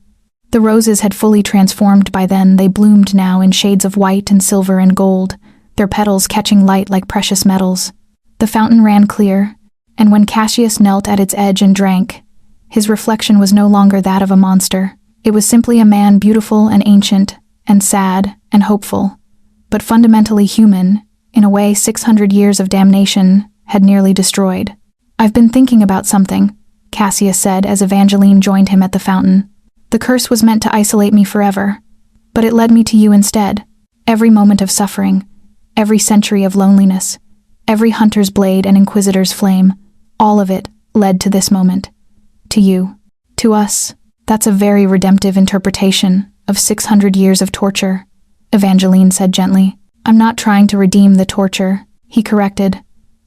The roses had fully transformed by then. They bloomed now in shades of white and silver and gold, their petals catching light like precious metals. The fountain ran clear, and when Cassius knelt at its edge and drank, his reflection was no longer that of a monster. It was simply a man, beautiful and ancient, and sad and hopeful, but fundamentally human, in a way 600 years of damnation had nearly destroyed. I've been thinking about something, Cassius said as Evangeline joined him at the fountain. The curse was meant to isolate me forever, but it led me to you instead. Every moment of suffering, every century of loneliness, every hunter's blade and inquisitor's flame, all of it led to this moment. To you. To us. That's a very redemptive interpretation of 600 years of torture, Evangeline said gently. I'm not trying to redeem the torture, he corrected.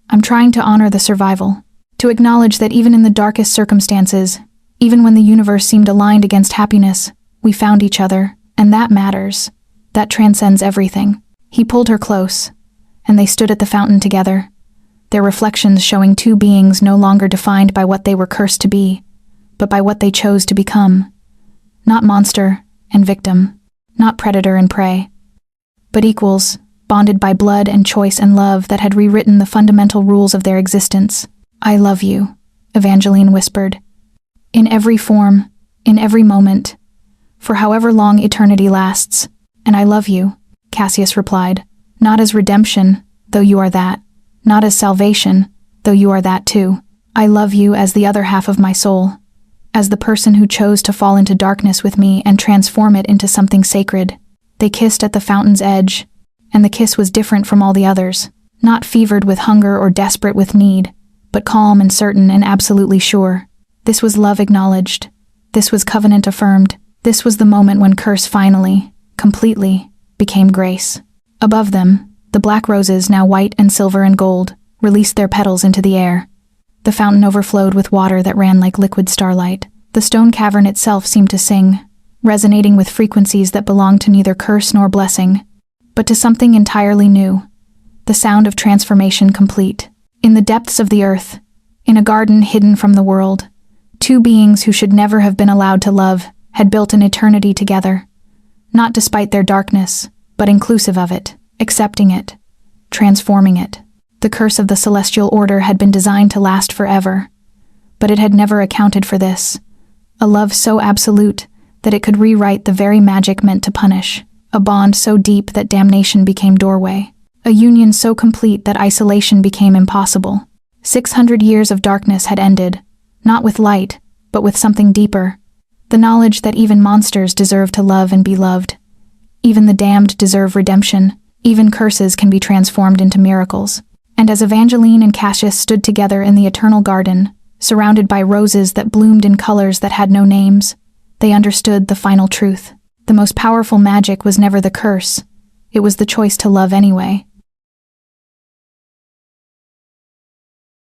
I'm trying to honor the survival. To acknowledge that even in the darkest circumstances, even when the universe seemed aligned against happiness, we found each other, and that matters. That transcends everything. He pulled her close, and they stood at the fountain together, their reflections showing two beings no longer defined by what they were cursed to be, but by what they chose to become. Not monster and victim, not predator and prey, but equals, bonded by blood and choice and love that had rewritten the fundamental rules of their existence. I love you, Evangeline whispered. In every form, in every moment, for however long eternity lasts. And I love you, Cassius replied, not as redemption, though you are that, not as salvation, though you are that too. I love you as the other half of my soul, as the person who chose to fall into darkness with me and transform it into something sacred. They kissed at the fountain's edge, and the kiss was different from all the others, not fevered with hunger or desperate with need, but calm and certain and absolutely sure. This was love acknowledged. This was covenant affirmed. This was the moment when curse finally, completely, became grace. Above them, the black roses, now white and silver and gold, released their petals into the air. The fountain overflowed with water that ran like liquid starlight. The stone cavern itself seemed to sing, resonating with frequencies that belonged to neither curse nor blessing, but to something entirely new. The sound of transformation complete. In the depths of the earth, in a garden hidden from the world, two beings who should never have been allowed to love had built an eternity together, not despite their darkness, but inclusive of it, accepting it, transforming it. The curse of the celestial order had been designed to last forever, but it had never accounted for this. A love so absolute that it could rewrite the very magic meant to punish, a bond so deep that damnation became doorway, a union so complete that isolation became impossible. 600 years of darkness had ended, not with light, but with something deeper, the knowledge that even monsters deserve to love and be loved. Even the damned deserve redemption. Even curses can be transformed into miracles. And as Evangeline and Cassius stood together in the eternal garden, surrounded by roses that bloomed in colors that had no names, they understood the final truth. The most powerful magic was never the curse. It was the choice to love anyway.